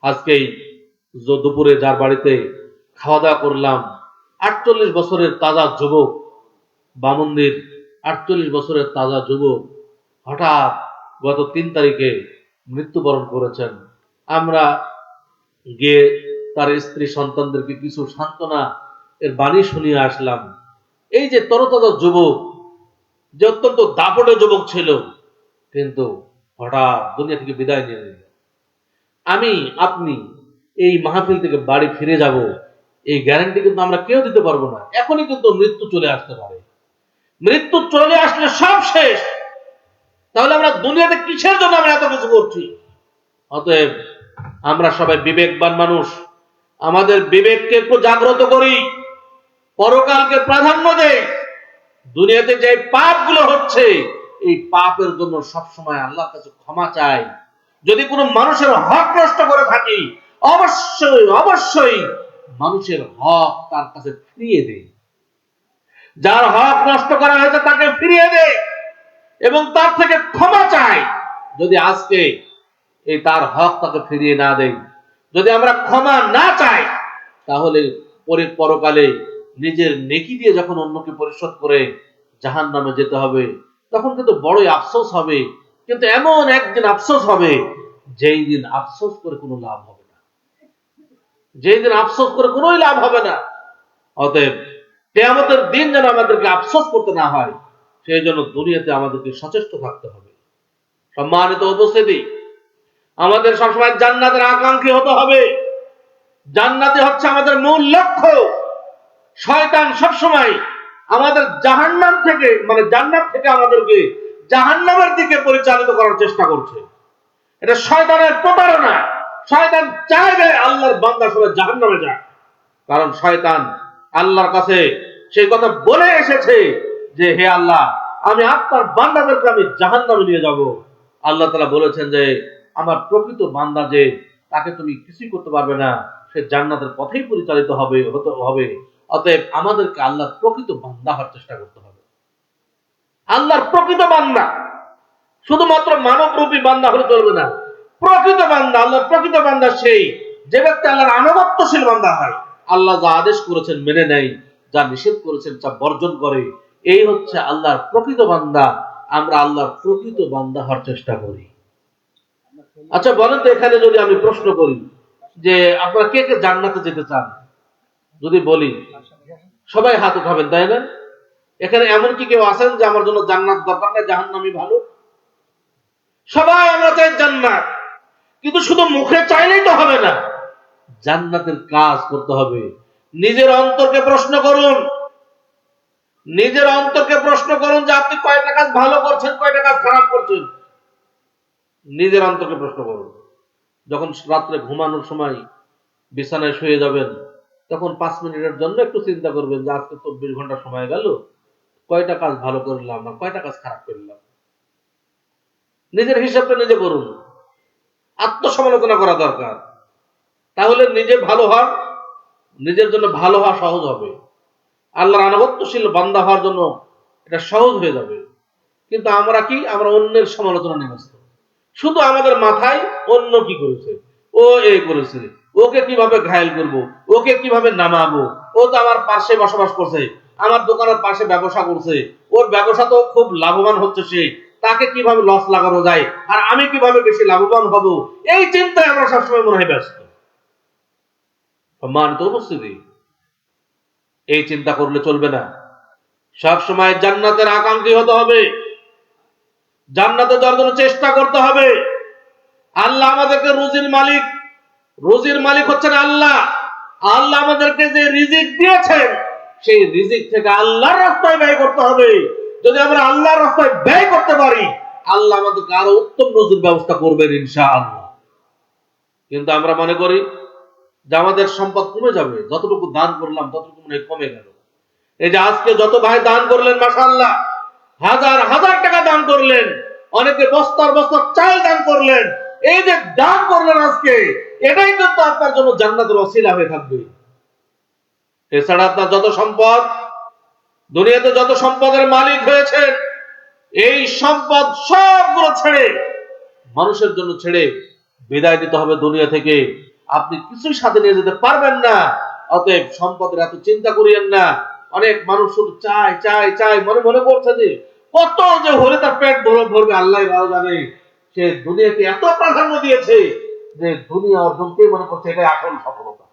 আজকেই দুপুরে যার বাড়িতে খাওয়া দাওয়া করলাম, 48 বছরের তাজা যুবক, বামন্দির 48 বছরের তাজা যুবক হঠাৎ গত 3 তারিখে মৃত্যুবরণ করেছেন। আমরা গিয়ে তার স্ত্রী সন্তানদেরকে কিছু সান্ত্বনা এর বাণী শুনিয়ে আসলাম। এই যে তরতাজা যুবক, যে অত্যন্ত দাপটে যুবক ছিল, কিন্তু হঠাৎ দুনিয়া থেকে বিদায় নিয়ে নিল। আমি আপনি এই মাহফিল থেকে বাড়ি ফিরে যাব, এই গ্যারান্টি কিন্তু আমরা কেউ দিতে পারবো না। এখনই কিন্তু মৃত্যু চলে আসতে পারে। মৃত্যু চলে আসলে সব শেষ। তাহলে আমরা দুনিয়াতে কিসের জন্য আমরা এত কিছু করছি? অতএব আমরা সবাই বিবেকবান মানুষ, আমাদের বিবেককে একটু জাগ্রত করি, পরকালকে প্রাধান্য দেই। দুনিয়াতে যে পাপগুলো হচ্ছে, এই পাপের জন্য সবসময় আল্লাহর কাছে ক্ষমা চাই। যদি কোনো মানুষের হক নষ্ট করে থাকি, অবশ্যই অবশ্যই মানুষের হক তার কাছে ফিরিয়ে দেই। যার হক নষ্ট করা হয়েছে তাকে ফিরিয়ে দেয় এবং তার থেকে ক্ষমা চাই। যদি আজকে এই তার হক তাকে ফিরিয়ে না দেয়, যদি আমরা ক্ষমা না চাই, তাহলে পরকালে নিজের নেকি দিয়ে যখন অন্যকে পরিশোধ করে জাহান্নামে যেতে হবে, তখন কিন্তু বড়ই আফসোস হবে। কিন্তু এমন একদিন আফসোস হবে, যেই দিন আফসোস করে কোনো লাভ হবে না, যেই দিন আফসোস করে কোনোই লাভ হবে না। অতএব কিয়ামতের দিন যেন আমাদেরকে আফসোস করতে না হয়, সেই জন্য দুনিয়াতে আমাদেরকে সচেষ্ট থাকতে হবে। সম্মানিত উপস্থিতি, আমাদের সবসময় জান্নাতের আকাঙ্ক্ষী হতে হবে। জান্নাতে হচ্ছে আমাদের মূল লক্ষ্য। শয়তান সবসময় আমাদের জাহান্নাম থেকে মানে জান্নাত থেকে আমাদেরকে জাহান্নামের দিকে পরিচালিত করার চেষ্টা করছে। এটা শয়তানের প্রতারণা। শয়তান চাইবে আল্লাহর বান্দা সবাই জাহান্নামে যাক, কারণ শয়তান আল্লাহর কাছে সেই কথা বলে এসেছে যে হে আল্লাহ, আমি আপনার বান্দাদেরকে আমি জাহান্নামে নিয়ে যাব। আল্লাহ তাআলা বলেছেন যে আমার প্রকৃত বান্দা যে, তাকে তুমি কিছুই করতে পারবে না, সে জান্নাতের পথেই পরিচালিত হবে। অতএব আমাদেরকে আল্লাহর প্রকৃত বান্দা হওয়ার চেষ্টা করতে হবে। আল্লাহর প্রকৃত বান্দা, শুধুমাত্র মানবরূপী বান্দা হলে চলবে না। প্রকৃত বান্দা, আল্লাহর প্রকৃত বান্দা সেই যে ব্যক্তি আল্লাহর আনুগত্যশীল বান্দা হয়, আল্লাহ যা আদেশ করেছেন মেনে নেয়, যা নিষেধ করেছেন তা বর্জন করে। এই হচ্ছে আল্লাহর প্রকৃত বান্দা। আমরা আল্লাহর প্রকৃত বান্দা হওয়ার চেষ্টা করি। আচ্ছা বলেন তো, এখানে যদি আমি প্রশ্ন করি যে আপনারা কে কে জান্নাতে যেতে চান, যদি বলি সবাই হাত উঠাবেন, তাই না? এখানে এমন কি কেউ আছেন যে আমার জন্য জান্নাত দরকার না, জাহান্নামই ভালো? সবাই আমরা চাই জান্নাত, কিন্তু শুধু মুখে চাইলেই তো হবে না, জান্নাতের কাজ করতে হবে। নিজের অন্তরকে প্রশ্ন করুন, নিজের অন্তরকে প্রশ্ন করুন যে আপনি কয়টা কাজ ভালো করছেন, কয়টা কাজ খারাপ করছেন। নিজের অন্তরকে প্রশ্ন করুন। যখন রাত্রে ঘুমানোর সময় বিছানায় শুয়ে যাবেন, তখন 5 মিনিটের জন্য একটু চিন্তা করবেন যে আজকে 24 ঘন্টা সময় গেল, কয়টা কাজ ভালো করলাম না কয়টা কাজ খারাপ করলাম। নিজের হিসাবটা নিজে করুন, আত্মসমালোচনা করা দরকার। তাহলে নিজে ভালো হওয়ার, নিজের জন্য ভালো হওয়া সহজ হবে, আল্লাহর আনুগত্যশীল বান্দা হওয়ার জন্য এটা সহজ হয়ে যাবে। কিন্তু আমরা কি, আমরা অন্যের সমালোচনা নেমেছি, শুধু আমাদের মাথায় অন্য কি করেছে, ও এই করেছে, ওকে কিভাবে ঘায়েল করব, ওকে কিভাবে নামাবো, ও তো আমার পাশে বসবাস করছে, আমার দোকানের পাশে ব্যবসা করছে, ওর ব্যবসা তো খুব লাভবান হচ্ছে, সে তাকে কিভাবে লস লাগানো যায়, আর আমি কিভাবে বেশি লাভবান হব, এই চিন্তায় আমরা সবসময় মনে হয় ব্যস্ত। সম্মানিত উপস্থিতি, এই চিন্তা করলে চলবে না। সবসময় জান্নাতের আকাঙ্ক্ষী হতে হবে, জান্নাতে যাওয়ার জন্য চেষ্টা করতে হবে। আল্লাহ আমাদেরকে রুজির মালিক, রুজির মালিক হচ্ছেন আল্লাহ। আল্লাহ আমাদেরকে যে রিজিক দিয়েছেন, সেই রিজিক থেকে আল্লাহর রাস্তায় ব্যয় করতে হবে। যদি আমরা আল্লাহর রাস্তায় ব্যয় করতে পারি, আল্লাহ আমাদেরকে আরো উত্তম রুজির ব্যবস্থা করবেন ইনশাআল্লাহ। কিন্তু আমরা মনে করি যে আমাদের সম্পদ কমে যাবে, যতটুকু দান করলাম ততটুকু মনে কমে গেল। এই যে আজকে যত ভাই দান করলেন, মাশাআল্লাহ, হাজার হাজার টাকা দান করলেন, অনেকে বস্তার বস্তার চাল দান করলেন, এই যে দান করলেন আজকে, এটাই কিন্তু আপনার জন্য জান্নাতের ওসিলা হয়ে থাকবে। এছাড়া আপনার যত সম্পদ, দুনিয়াতে যত সম্পদের মালিক হয়েছেন, এই সম্পদ সবগুলো ছেড়ে, মানুষের জন্য ছেড়ে বিদায় দিতে হবে দুনিয়া থেকে। আপনি কিছুই সাথে নিয়ে যেতে পারবেন না। অতএব সম্পদের এত চিন্তা করিয়েন না। অনেক মানুষ শুধু চায় চায় চায়, মনে মনে করছে যে কত যে হলে তার পেট ভরবে, আল্লাহ ভালো জানে। সে দুনিয়াকে এত প্রাধান্য দিয়েছে যে দুনিয়া অর্জনকে মনে করছে এটাই আসল সফলতা।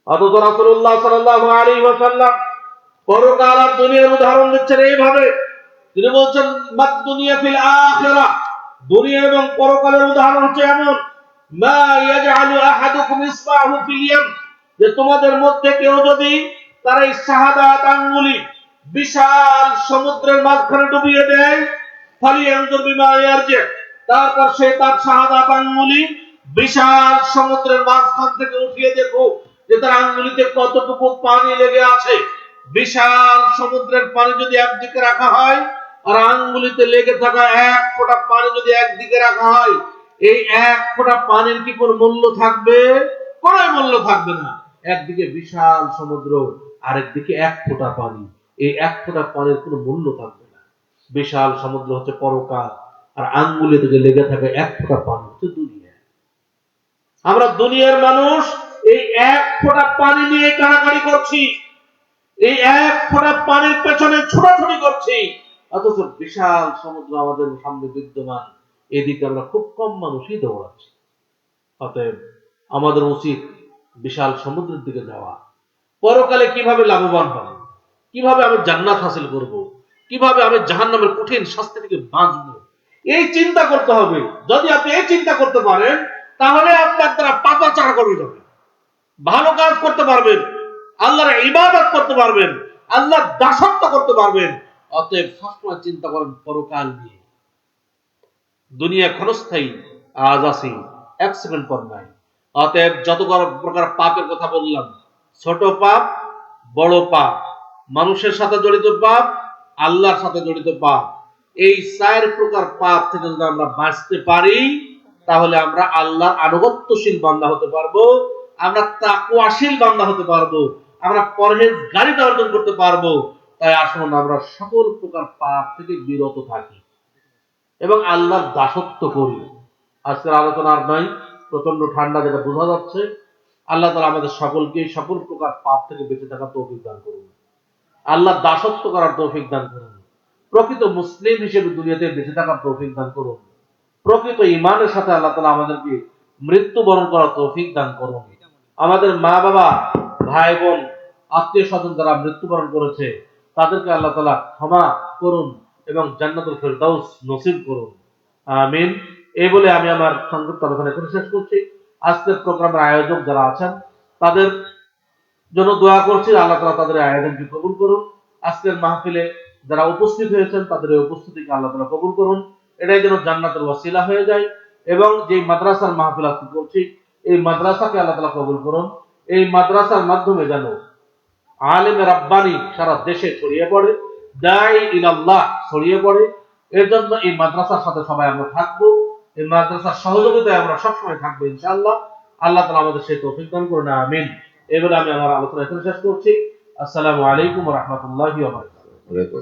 অথচ রাসূলুল্লাহ সাল্লাল্লাহু আলাইহি ওয়াসাল্লাম পরকাল আর দুনিয়ার উদাহরণ দিচ্ছেন এইভাবে। তিনি বলছেন, মাদ দুনিয়া ফিল আখিরাহ, দুনিয়া এবং পরকালের উদাহরণ হচ্ছে এমন, মা ইয়াজআলু আহাদুকুম ইসবাহু ফিল ইয়াম, যে তোমাদের মধ্যে কেউ যদি তার এই শাহাদাত আঙ্গুলি বিশাল সমুদ্রের মাঝখানে ডুবিয়ে দেয়, ফালিয়ানজুর বিমা ইয়ারজি, তারপর সে তার শাহাদাত আঙ্গুলি বিশাল সমুদ্রের মাঝখান থেকে উঠিয়ে দেখো যে তার আঙ্গুলিতে কতটুকু পানি লেগে আছে। বিশাল সমুদ্রের পানি যদি একদিকে রাখা হয়, আর আঙ্গুলিতে লেগে থাকা এক ফোঁটা পানি যদি একদিকে রাখা হয়, এই এক ফোঁটা পানির কি কোনো মূল্য থাকবে? কোনো মূল্য থাকবে না। একদিকে বিশাল সমুদ্র, আরেকদিকে এক ফোঁটা পানি, এই এক ফোঁটা পানির কোনো মূল্য থাকবে না। বিশাল সমুদ্র হচ্ছে পরকাল, আর আঙ্গুলে থেকে লেগে থাকে এক ফোঁটা পানি হচ্ছে দুনিয়া। আমরা দুনিয়ার মানুষ এই এক ফোঁটা পানি নিয়ে কাড়াকাড়ি করছি, এই এক ফোঁটা পানির পেছনে ছোটাছুটি করছি, অথচ বিশাল সমুদ্র আমাদের সামনে বিদ্যমান, এদিকে আমরা খুব কম মানুষই দৌড়াচ্ছি। অতএব আমাদের উচিত বিশাল সমুদ্রের দিকে যাওয়া। পরকালে কিভাবে লাভবান হব, কিভাবে আমি জান্নাত হাসিল করব, কিভাবে আমি জাহান্নামের কঠিন শাস্তি থেকে বাঁচব, এই চিন্তা করতে হবে। যদি আপনি এই চিন্তা করতে পারেন, তাহলে আপনার দ্বারা পাপাচার কমে যাবে, ভালো কাজ করতে পারবেন, আল্লাহর ইবাদত করতে পারবেন, আল্লাহর দাসত্ব করতে পারবেন। অতএব সবসময় চিন্তা করেন পরকাল নিয়ে। দুনিয়া ক্ষণস্থায়ী, আজ আসি, এক সেকেন্ড পর নাই। অতএব যত প্রকার পাপের কথা বললাম, ছোট পাপ, বড় পাপ, মানুষের সাথে জড়িত পাপ, আল্লাহর সাথে জড়িত পাপ, এই 4 প্রকার পাপ থেকে যদি আমরা বাঁচতে পারি, তাহলে আমরা আল্লাহর আনুগত্যশীল বান্দা হতে পারবো, আমরা তাকওয়াশীল বান্দা হতে পারবো, আমরা পরহেজগারিতা অর্জন করতে পারবো। তাই আসুন আমরা সকল প্রকার পাপ থেকে বিরত থাকি এবং আল্লাহর দাসত্ব করি। আজকের আলোচনা আর নয়, প্রচন্ড ঠান্ডা যেটা বোঝা যাচ্ছে। আল্লাহ তাআলা আমাদের সকলকে সকল প্রকার পাপ থেকে বেঁচে থাকার তৌফিক দান করুন, আল্লাহর দাসত্ব করার তৌফিক দান করুন, প্রকৃত মুসলিম হিসেবে দুনিয়াতে বেঁচে থাকার তৌফিক দান করুন, প্রকৃত ঈমানের সাথে আল্লাহ তাআলা আমাদেরকে মৃত্যুবরণ করার তৌফিক দান করুন। আমাদের মা বাবা, ভাই বোন, আত্মীয় স্বজন যারা মৃত্যুবরণ করেছে, তাদেরকে আল্লাহ তাআলা ক্ষমা করুন এবং জান্নাতুল ফেরদাউস নসিব করুন, আমিন। এই বলে আমি আমার সংক্ষিপ্ত আলোচনা এখানে শেষ করছি। আজকের প্রোগ্রামের আয়োজক যারা আছেন, তাদের জন্য দোয়া করছি, আল্লাহ তাআলা তাদের আয়োজনকে কবুল করুন। আজকের মাহফিলে যারা উপস্থিত হয়েছেন, তাদের এই উপস্থিতিকে আল্লাহ তাআলা কবুল করুন, এটাই যেন জান্নাতের ওয়াসিলা হয়ে যায়। এবং যে মাদ্রাসার মাহফিল আজকে করছি, এই মাদ্রাসাকে আল্লাহ তাআলা কবুল করুন। এই মাদ্রাসার মাধ্যমে যেন আলেমে রাব্বানি সারা দেশে ছড়িয়ে পড়ে, দাঈ ইলাল্লাহ ছড়িয়ে পড়ে, এর জন্য এই মাদ্রাসার সাথে সবাই আমরা থাকবো, এই মাদ্রাসার সহযোগিতায় আমরা সবসময় থাকবো ইনশাআল্লাহ। আল্লাহ তাআলা আমাদের সেই তৌফিক দান করুন, আমিন। এবারে আমি আমার আলোচনা এখানে শেষ করছি। আসসালামু আলাইকুম ওয়া রাহমাতুল্লাহি ওয়া বারাকাতুহু।